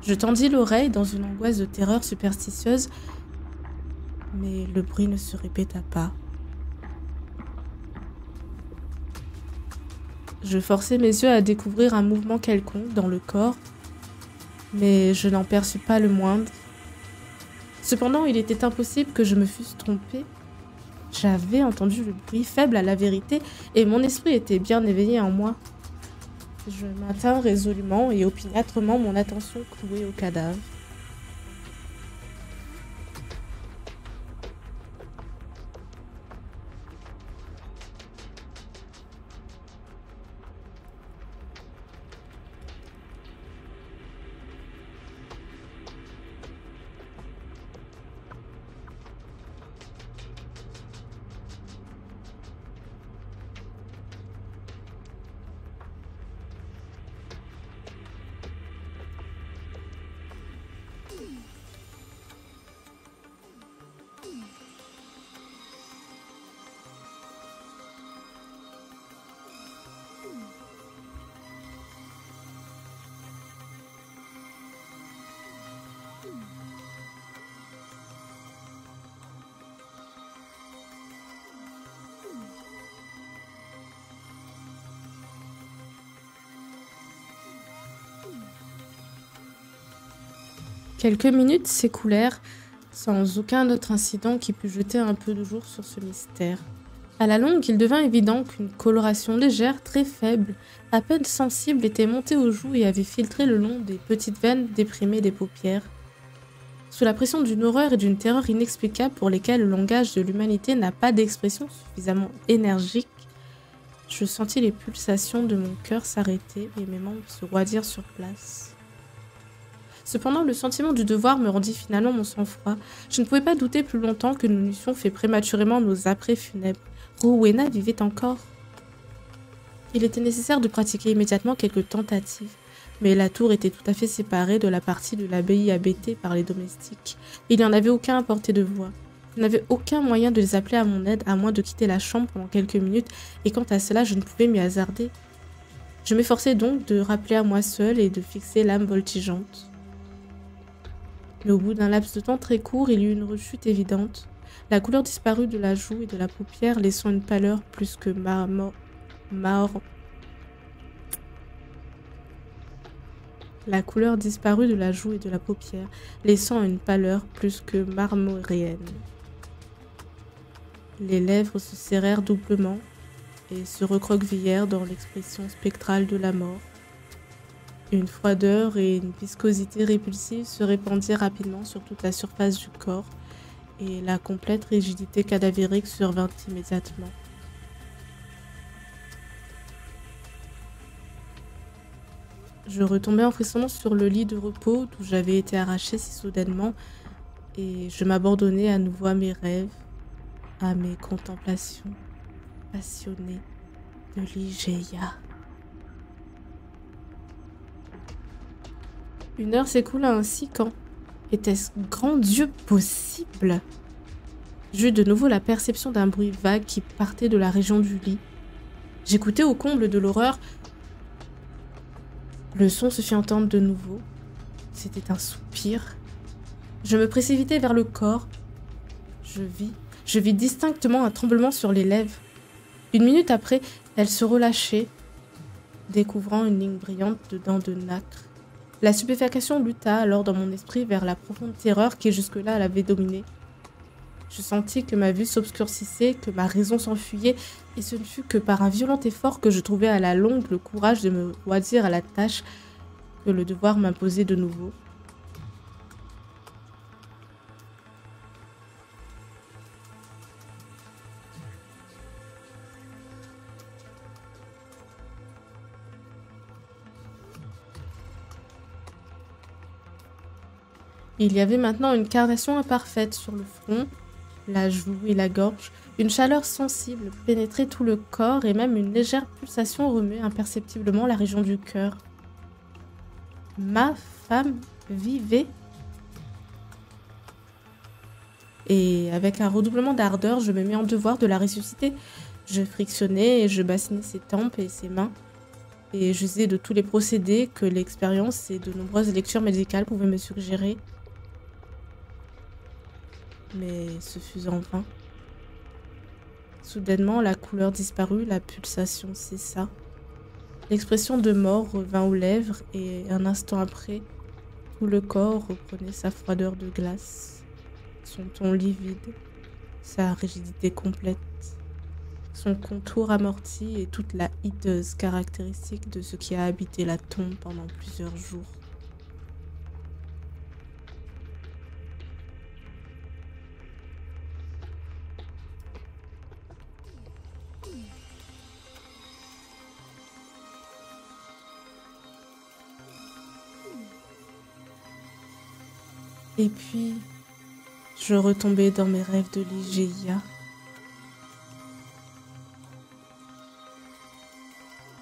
Je tendis l'oreille dans une angoisse de terreur superstitieuse, mais le bruit ne se répéta pas. Je forçai mes yeux à découvrir un mouvement quelconque dans le corps, mais je n'en perçus pas le moindre. Cependant, il était impossible que je me fusse trompée. J'avais entendu le bruit faible à la vérité, et mon esprit était bien éveillé en moi. Je maintins résolument et opiniâtrement mon attention clouée au cadavre. Quelques minutes s'écoulèrent sans aucun autre incident qui pût jeter un peu de jour sur ce mystère. À la longue, il devint évident qu'une coloration légère, très faible, à peine sensible, était montée aux joues et avait filtré le long des petites veines déprimées des paupières. Sous la pression d'une horreur et d'une terreur inexplicables pour lesquelles le langage de l'humanité n'a pas d'expression suffisamment énergique, je sentis les pulsations de mon cœur s'arrêter et mes membres se roidir sur place. Cependant, le sentiment du devoir me rendit finalement mon sang-froid. Je ne pouvais pas douter plus longtemps que nous n'eussions fait prématurément nos apprêts funèbres. Rowena vivait encore. Il était nécessaire de pratiquer immédiatement quelques tentatives, mais la tour était tout à fait séparée de la partie de l'abbaye habitée par les domestiques. Il n'y en avait aucun à portée de voix. Je n'avais aucun moyen de les appeler à mon aide, à moins de quitter la chambre pendant quelques minutes, et quant à cela, je ne pouvais m'y hasarder. Je m'efforçai donc de rappeler à moi seule et de fixer l'âme voltigeante. Mais au bout d'un laps de temps très court, il y eut une rechute évidente. La couleur disparut de la joue et de la paupière, laissant une pâleur plus que La couleur disparut de la joue et de la paupière, laissant une pâleur plus que marmoréenne. Les lèvres se serrèrent doublement et se recroquevillèrent dans l'expression spectrale de la mort. Une froideur et une viscosité répulsive se répandirent rapidement sur toute la surface du corps, et la complète rigidité cadavérique survint immédiatement. Je retombai en frissonnant sur le lit de repos d'où j'avais été arrachée si soudainement, et je m'abandonnai à nouveau à mes rêves, à mes contemplations passionnées de Ligeia. Une heure s'écoula ainsi quand était-ce, grand Dieu, possible? J'eus de nouveau la perception d'un bruit vague qui partait de la région du lit. J'écoutais au comble de l'horreur. Le son se fit entendre de nouveau. C'était un soupir. Je me précipitai vers le corps. Je vis distinctement un tremblement sur les lèvres. Une minute après, elle se relâchait, découvrant une ligne brillante de dents de nacre. La stupéfaction lutta alors dans mon esprit vers la profonde terreur qui jusque-là l'avait dominée. Je sentis que ma vue s'obscurcissait, que ma raison s'enfuyait, et ce ne fut que par un violent effort que je trouvai à la longue le courage de me roidir à la tâche que le devoir m'imposait de nouveau. Il y avait maintenant une carnation imparfaite sur le front, la joue et la gorge. Une chaleur sensible pénétrait tout le corps et même une légère pulsation remuait imperceptiblement la région du cœur. Ma femme vivait. Et avec un redoublement d'ardeur, je me mis en devoir de la ressusciter. Je frictionnais et je bassinais ses tempes et ses mains. Et j'usais de tous les procédés que l'expérience et de nombreuses lectures médicales pouvaient me suggérer. Mais ce fut en vain. Soudainement, la couleur disparut, la pulsation cessa. L'expression de mort revint aux lèvres et un instant après, tout le corps reprenait sa froideur de glace, son ton livide, sa rigidité complète, son contour amorti et toute la hideuse caractéristique de ce qui a habité la tombe pendant plusieurs jours. Et puis, je retombais dans mes rêves de Ligéia.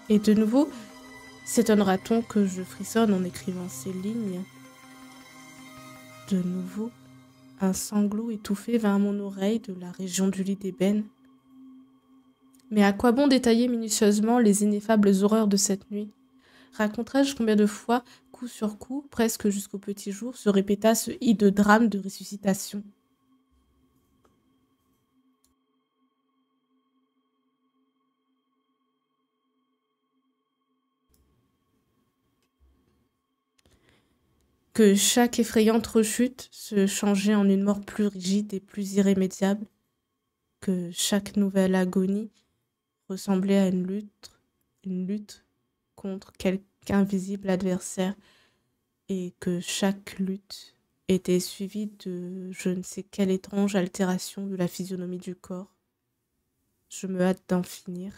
Et de nouveau, s'étonnera-t-on que je frissonne en écrivant ces lignes? De nouveau, un sanglot étouffé vint à mon oreille de la région du lit d'ébène. Mais à quoi bon détailler minutieusement les ineffables horreurs de cette nuit? Raconterai-je combien de fois, coup sur coup, presque jusqu'au petit jour, se répéta ce hideux drame de ressuscitation? Que chaque effrayante rechute se changeait en une mort plus rigide et plus irrémédiable, que chaque nouvelle agonie ressemblait à une lutte contre quelque invisible adversaire, et que chaque lutte était suivie de je ne sais quelle étrange altération de la physionomie du corps. Je me hâte d'en finir.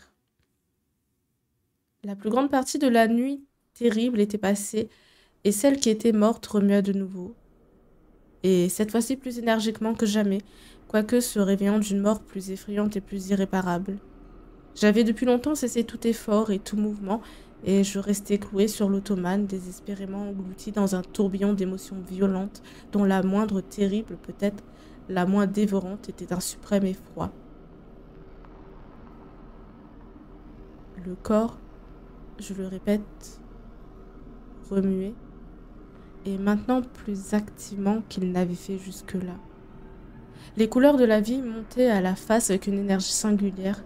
La plus grande partie de la nuit terrible était passée, et celle qui était morte remua de nouveau. Et cette fois-ci plus énergiquement que jamais, quoique se réveillant d'une mort plus effrayante et plus irréparable. J'avais depuis longtemps cessé tout effort et tout mouvement, et je restais cloué sur l'ottomane, désespérément englouti dans un tourbillon d'émotions violentes, dont la moindre terrible, peut-être la moins dévorante, était un suprême effroi. Le corps, je le répète, remuait, et maintenant plus activement qu'il n'avait fait jusque-là. Les couleurs de la vie montaient à la face avec une énergie singulière.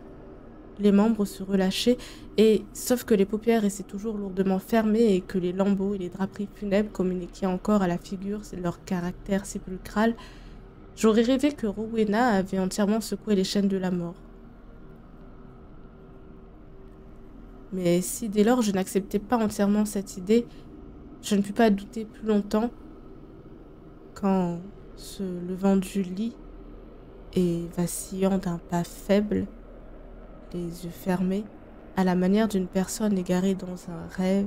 Les membres se relâchaient, et, sauf que les paupières restaient toujours lourdement fermées et que les lambeaux et les draperies funèbres communiquaient encore à la figure leur caractère sépulcral, j'aurais rêvé que Rowena avait entièrement secoué les chaînes de la mort. Mais si dès lors je n'acceptais pas entièrement cette idée, je ne pus pas douter plus longtemps quand, se levant du lit et vacillant d'un pas faible, les yeux fermés, à la manière d'une personne égarée dans un rêve,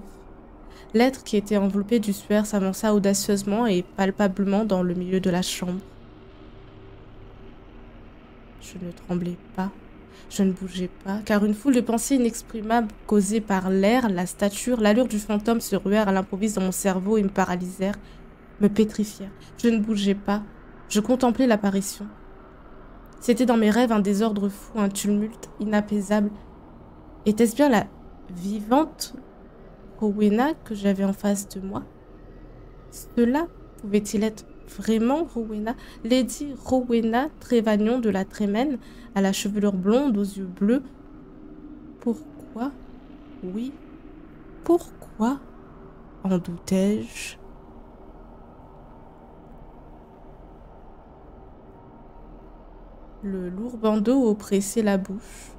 l'être qui était enveloppé du suaire s'avança audacieusement et palpablement dans le milieu de la chambre. Je ne tremblais pas, je ne bougeais pas, car une foule de pensées inexprimables causées par l'air, la stature, l'allure du fantôme se ruèrent à l'improviste dans mon cerveau et me paralysèrent, me pétrifièrent. Je ne bougeais pas, je contemplais l'apparition. C'était dans mes rêves un désordre fou, un tumulte inapaisable. Était-ce bien la vivante Rowena que j'avais en face de moi? Cela pouvait-il être vraiment Rowena? Lady Rowena Trevanion de la Trémène, à la chevelure blonde, aux yeux bleus. Pourquoi? Oui, pourquoi en doutais-je? Le lourd bandeau oppressait la bouche.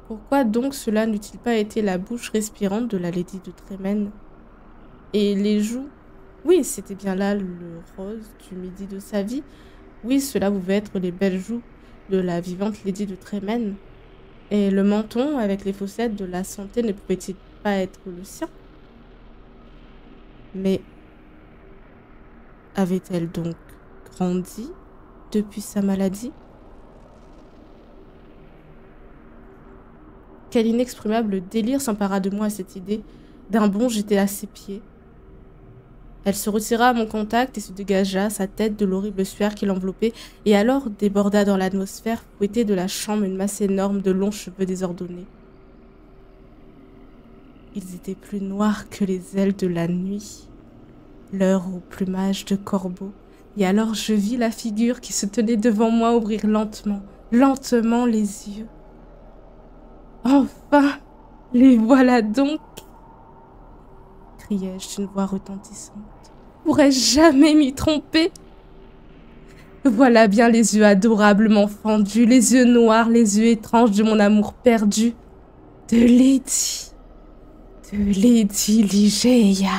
Pourquoi donc cela n'eût-il pas été la bouche respirante de la Lady de Trémène? Et les joues? Oui, c'était bien là le rose du midi de sa vie. Oui, cela pouvait être les belles joues de la vivante Lady de Trémène. Et le menton avec les fossettes de la santé ne pouvait-il pas être le sien? Mais avait-elle donc grandi depuis sa maladie? Quel inexprimable délire s'empara de moi à cette idée. D'un bond, j'étais à ses pieds. Elle se retira à mon contact et se dégagea, sa tête de l'horrible sueur qui l'enveloppait, et alors déborda dans l'atmosphère fouettée de la chambre une masse énorme de longs cheveux désordonnés. Ils étaient plus noirs que les ailes de la nuit, l'heure au plumage de corbeau, et alors je vis la figure qui se tenait devant moi ouvrir lentement, lentement les yeux. Enfin, les voilà donc, criai-je d'une voix retentissante. Pourrais-je jamais m'y tromper? Voilà bien les yeux adorablement fendus, les yeux noirs, les yeux étranges de mon amour perdu. De Lady Ligeia.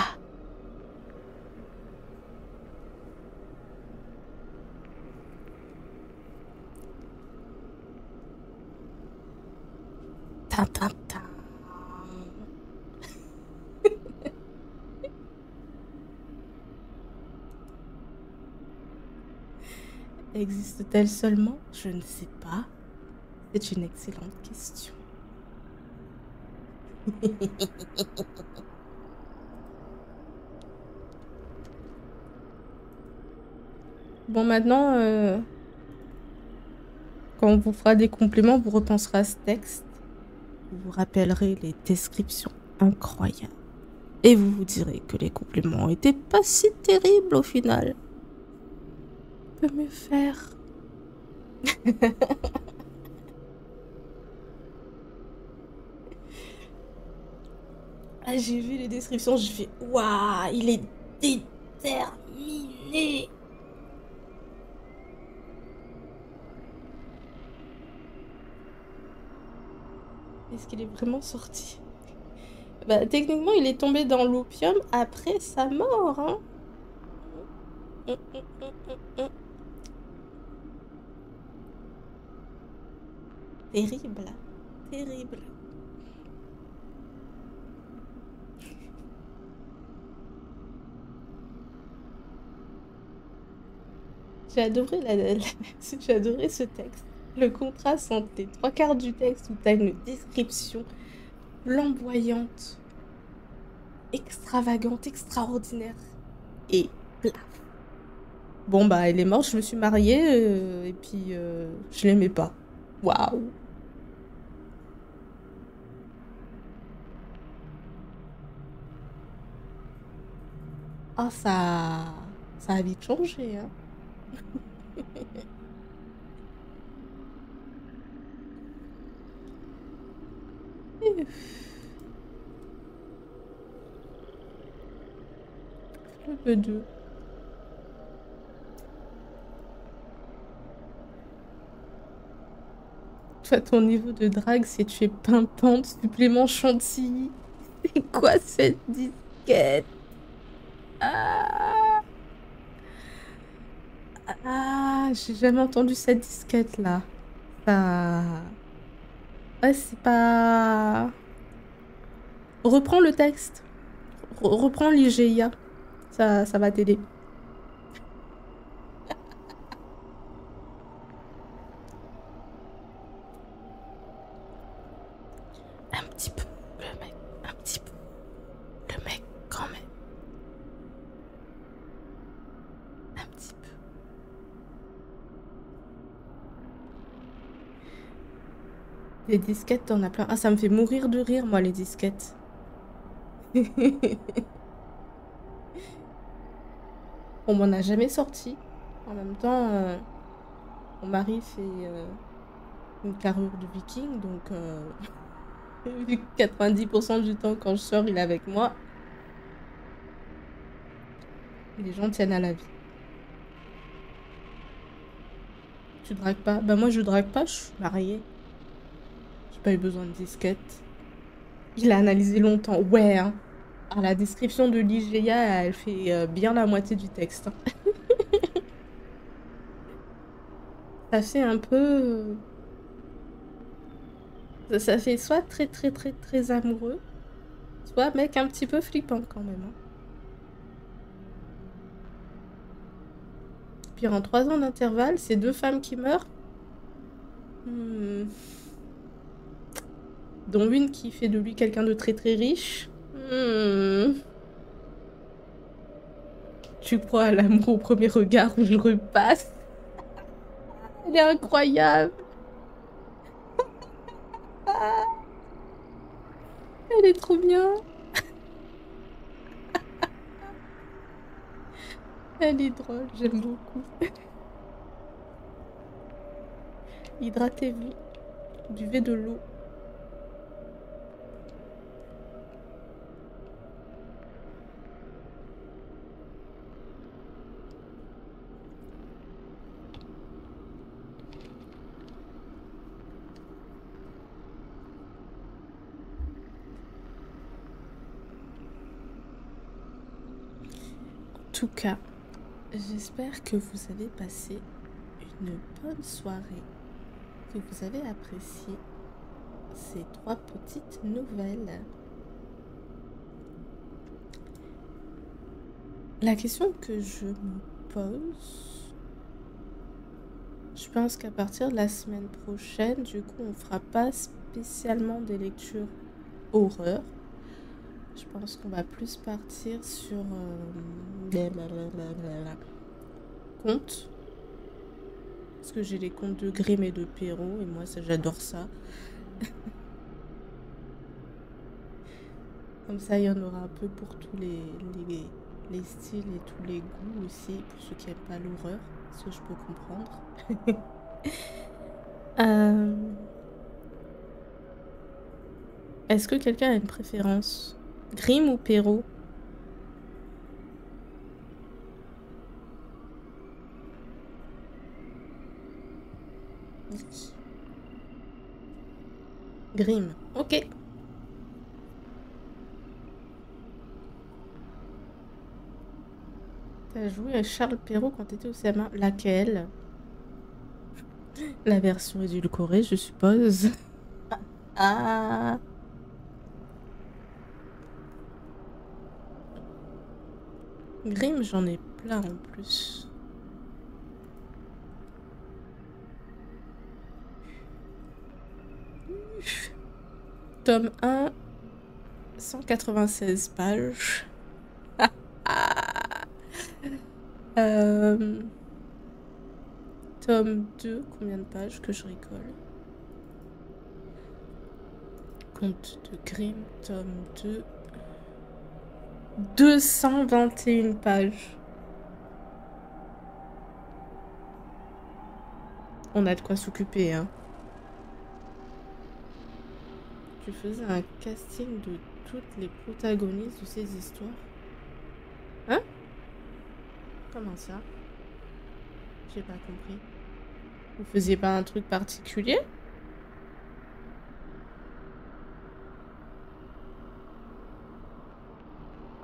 Ta ta ta. Existe-t-elle seulement? Je ne sais pas. C'est une excellente question. Bon, maintenant, quand on vous fera des compléments, vous repenserez à ce texte. Vous vous rappellerez les descriptions incroyables. Et vous vous direz que les compléments étaient pas si terribles au final. Que mieux faire? Ah, j'ai vu les descriptions, je fais waouh, il est déterminé. Est-ce qu'il est vraiment sorti? Bah, techniquement, il est tombé dans l'opium après sa mort, hein. Terrible, terrible. J'ai adoré, j'ai adoré ce texte. Le contraste entre les trois quarts du texte où t'as une description flamboyante, extravagante, extraordinaire et plaf. Bon bah elle est morte, je me suis mariée et puis je l'aimais pas. Waouh. Ah ça a vite changé hein. Le peu de. Toi, ton niveau de drague, c'est tu es pimpante, supplément chantilly. C'est quoi cette disquette? Ah, ah j'ai jamais entendu cette disquette là. Ça. Ouais, c'est pas. Reprends le texte. Reprends l'IGIA. Ça va t'aider. Un petit peu, le mec. Un petit peu. Le mec, quand même. Un petit peu. Les disquettes, t'en as plein. Ah, ça me fait mourir de rire, moi, les disquettes. On m'en a jamais sorti. En même temps, mon mari fait une carrure de viking, donc 90% du temps, quand je sors, il est avec moi. Les gens tiennent à la vie. Tu dragues pas? Bah moi, je drague pas, je suis mariée. J'ai pas eu besoin de disquettes. Il a analysé longtemps. Ouais, hein. Ah, la description de l'IGA, elle fait bien la moitié du texte, hein. Ça fait un peu... Ça fait soit très très très très amoureux, soit mec un petit peu flippant quand même, hein. Puis en 3 ans d'intervalle, c'est 2 femmes qui meurent. Dont une qui fait de lui quelqu'un de très très riche. Tu crois à l'amour au premier regard où je repasse? Elle est incroyable. Elle est trop bien. Elle est drôle, j'aime beaucoup. Hydratez-vous. Buvez de l'eau. En tout cas, j'espère que vous avez passé une bonne soirée, que vous avez apprécié ces 3 petites nouvelles. La question que je me pose, je pense qu'à partir de la semaine prochaine, du coup, on fera pas spécialement des lectures horreur. Je pense qu'on va plus partir sur contes. Parce que j'ai les contes de Grimm et de Perrault, et moi, ça, j'adore ça. Comme ça, il y en aura un peu pour tous les styles et tous les goûts aussi, pour ceux qui n'aiment pas l'horreur, ce que je peux comprendre. Est-ce que quelqu'un a une préférence? Grimm ou Perrault? Grimm, ok. T'as joué à Charles Perrault quand t'étais au CM1? Laquelle? La version édulcorée, je suppose. Ah. Grimm, j'en ai plein en plus. Tome 1, 196 pages. Tome 2, combien de pages que je rigole? Conte de Grimm, tome 2. 221 pages. On a de quoi s'occuper, hein. Tu faisais un casting de toutes les protagonistes de ces histoires? Hein? Comment ça? J'ai pas compris. Vous faisiez pas un truc particulier?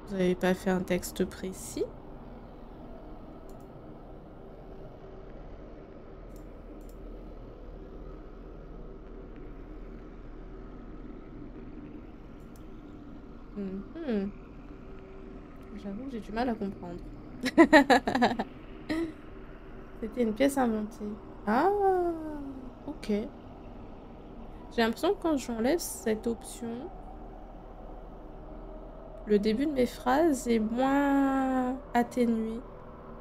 Vous avez pas fait un texte précis? J'avoue, j'ai du mal à comprendre. C'était une pièce inventée. Ah, ok. J'ai l'impression que quand j'enlève cette option, le début de mes phrases est moins atténué.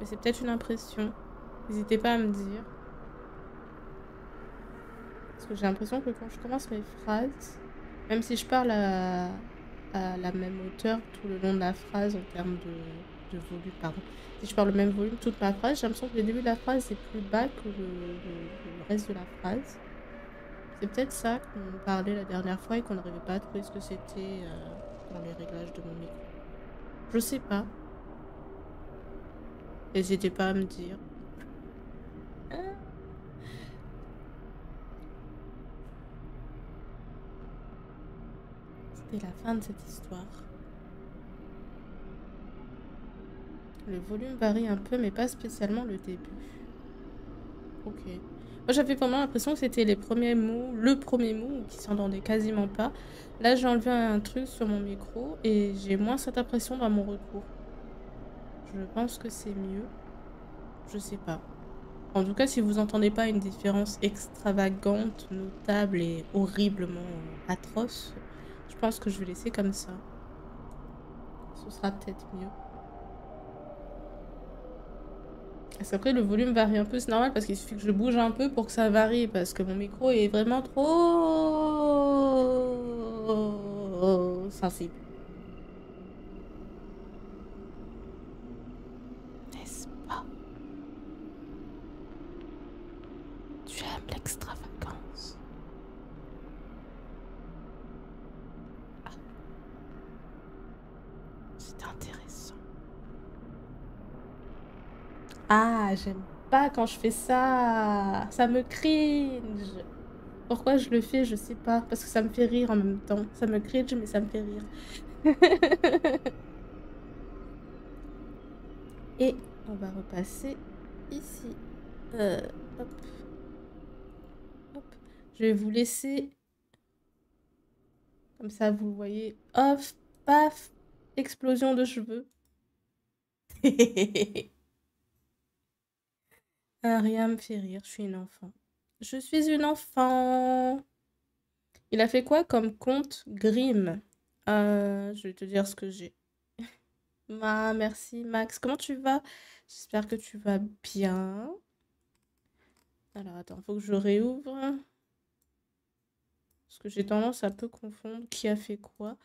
Mais c'est peut-être une impression. N'hésitez pas à me dire. Parce que j'ai l'impression que quand je commence mes phrases, même si je parle à la même hauteur tout le long de la phrase en termes de volume, pardon. Si je parle le même volume toute ma phrase, j'ai l'impression que le début de la phrase est plus bas que le reste de la phrase. C'est peut-être ça qu'on parlait la dernière fois et qu'on n'arrivait pas à trouver ce que c'était dans les réglages de mon micro. Je sais pas. N'hésitez pas à me dire. C'était la fin de cette histoire. Le volume varie un peu, mais pas spécialement le début. Ok. Moi, j'avais vraiment l'impression que c'était les premiers mots, le premier mot, qui s'entendait quasiment pas. Là, j'ai enlevé un truc sur mon micro et j'ai moins cette impression dans mon retour. Je pense que c'est mieux. Je sais pas. En tout cas, si vous entendez pas une différence extravagante, notable et horriblement atroce, je pense que je vais laisser comme ça. Ce sera peut-être mieux. Parce qu'après, le volume varie un peu, c'est normal parce qu'il suffit que je bouge un peu pour que ça varie. Parce que mon micro est vraiment trop sensible. N'est-ce pas? Tu aimes l'extravagance. Ah. C'est intéressant. Ah, j'aime pas quand je fais ça. Ça me cringe. Pourquoi je le fais, je sais pas. Parce que ça me fait rire en même temps. Ça me cringe, mais ça me fait rire. Et on va repasser ici. Hop. Hop. Je vais vous laisser. Comme ça, vous voyez. Off, paf. Explosion de cheveux. Ah, rien me fait rire, je suis une enfant. Je suis une enfant. Il a fait quoi comme conte Grimm? Je vais te dire ce que j'ai. Merci Max. Comment tu vas? J'espère que tu vas bien. Alors attends, faut que je réouvre. Parce que j'ai tendance à peu confondre qui a fait quoi.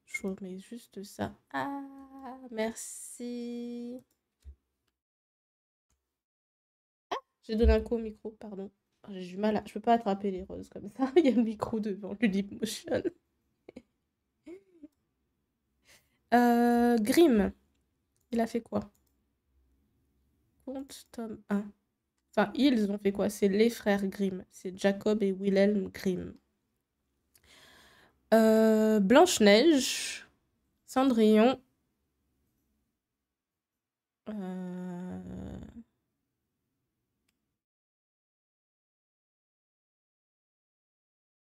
Je remets juste ça. Ah, merci. J'ai donné un coup au micro, pardon. J'ai du mal à... Je peux pas attraper les roses comme ça. Il y a le micro devant, le Dailymotion. Grimm. Il a fait quoi? Conte tome 1. Enfin, ils ont fait quoi? C'est les frères Grimm. C'est Jacob et Wilhelm Grimm. Blanche-Neige. Cendrillon.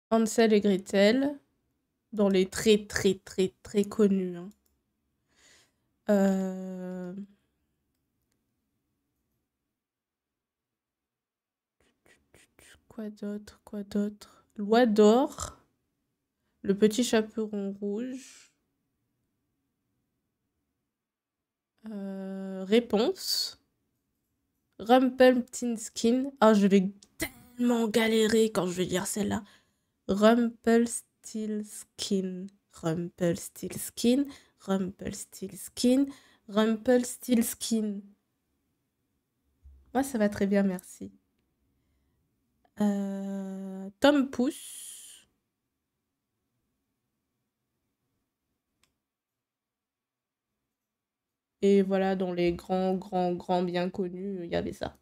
Hansel et Gretel. Dans les très très très très connus. Hein. Quoi d'autre? Quoi d'autre? Loi d'or. Le petit chaperon rouge. Réponse. Rumpelstiltskin. Ah, je vais tellement galérer quand je vais lire celle-là. Rumpelstiltskin. Rumpelstiltskin. Rumpelstiltskin. Rumpelstiltskin. Moi, ça va très bien, merci. Tom Pouce. Et voilà, dans les grands bien connus, il y avait ça.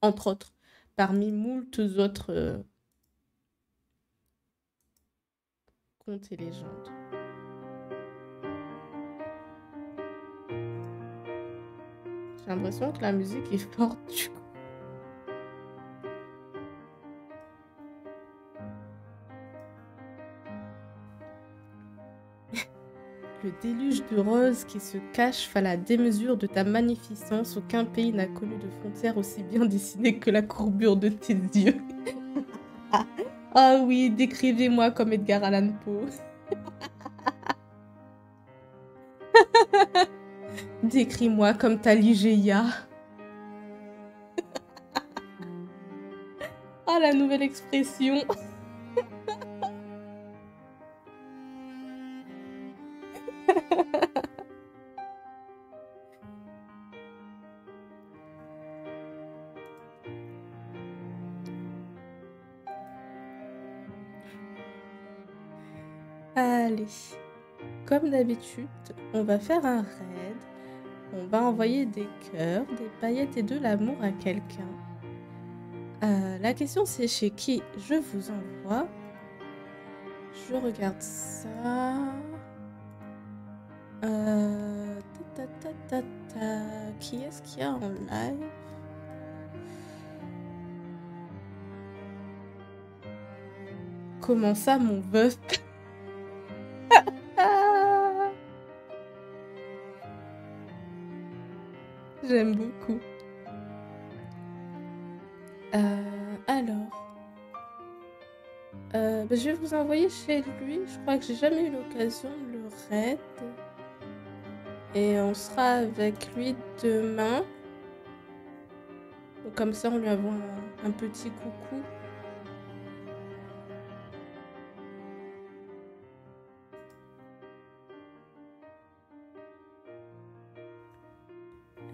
Entre autres. Parmi moultes autres contes et légendes. J'ai l'impression que la musique est forte du coup. Le déluge de roses qui se cache à la démesure de ta magnificence. Aucun pays n'a connu de frontières aussi bien dessinées que la courbure de tes yeux. Ah oui, décrivez-moi comme Edgar Allan Poe. Décris-moi comme ta Ligeia. Oh Ah, la nouvelle expression. Allez, comme d'habitude, on va faire un raid. On va envoyer des cœurs, des paillettes et de l'amour à quelqu'un. La question c'est chez qui je vous envoie. Je regarde ça. Qui est-ce qu'il y a en live? Comment ça, mon veuf? J'aime beaucoup. Alors, je vais vous envoyer chez lui. Je crois que j'ai jamais eu l'occasion de le raid. Et on sera avec lui demain. Donc, comme ça, on lui envoie un petit coucou.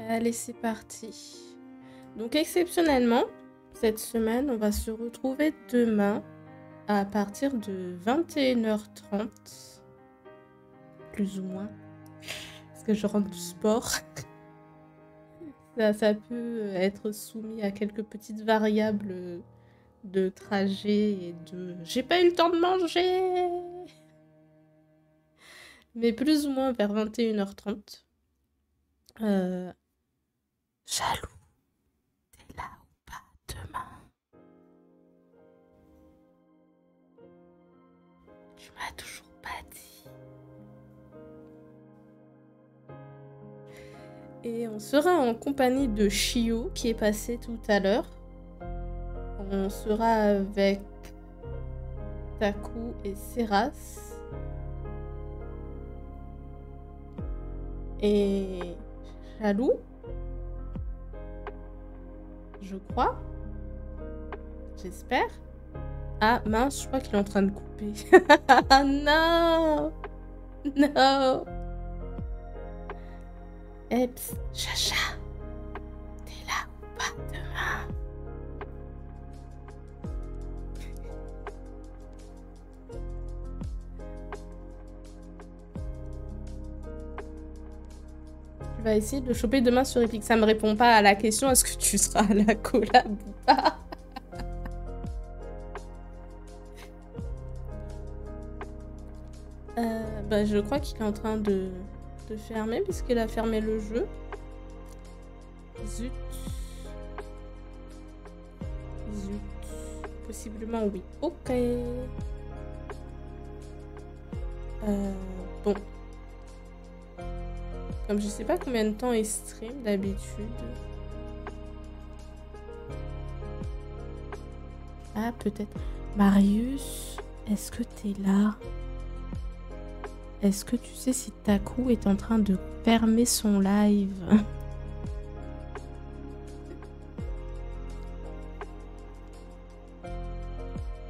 Allez, c'est parti. Donc, exceptionnellement, cette semaine, on va se retrouver demain à partir de 21h30. Plus ou moins. Parce que je rentre du sport. Ça peut être soumis à quelques petites variables de trajet et de « j'ai pas eu le temps de manger !» Mais plus ou moins vers 21h30. Jaloux, t'es là ou pas demain? Tu m'as toujours pas dit. Et on sera en compagnie de Chio qui est passé tout à l'heure. On sera avec Taku et Seras. Et Jaloux, je crois. J'espère. Ah mince, je crois qu'il est en train de couper. Non. Non. Eps, Chacha, t'es là ou pas demain? Je vais essayer de le choper demain sur Epic. Ça me répond pas à la question est-ce que tu seras à la collab ou pas? Je crois qu'il est en train de fermer puisqu'il a fermé le jeu. Zut. Possiblement oui. Ok. Bon. Comme je sais pas combien de temps il stream d'habitude. Ah, peut-être. Marius, est-ce que t'es là? Est-ce que tu sais si Taku est en train de fermer son live?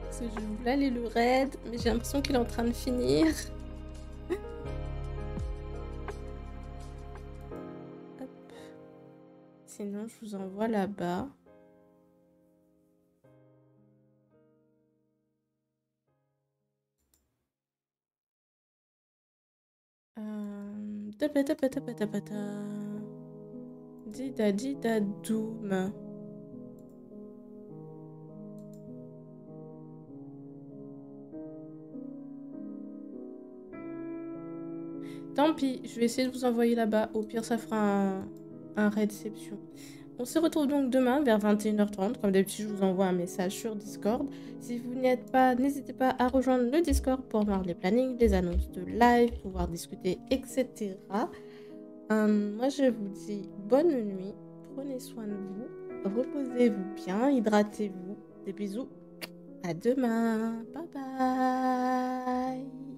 Parce que je voulais aller le raid, mais j'ai l'impression qu'il est en train de finir. Hop. Sinon, je vous envoie là-bas. Dida Doom. Tant pis, je vais essayer de vous envoyer là-bas. Au pire, ça fera un réception. On se retrouve donc demain vers 21h30. Comme d'habitude, je vous envoie un message sur Discord. Si vous n'y êtes pas, n'hésitez pas à rejoindre le Discord pour voir les plannings, les annonces de live, pouvoir discuter, etc. Moi, je vous dis bonne nuit. Prenez soin de vous. Reposez-vous bien. Hydratez-vous. Des bisous. À demain. Bye bye.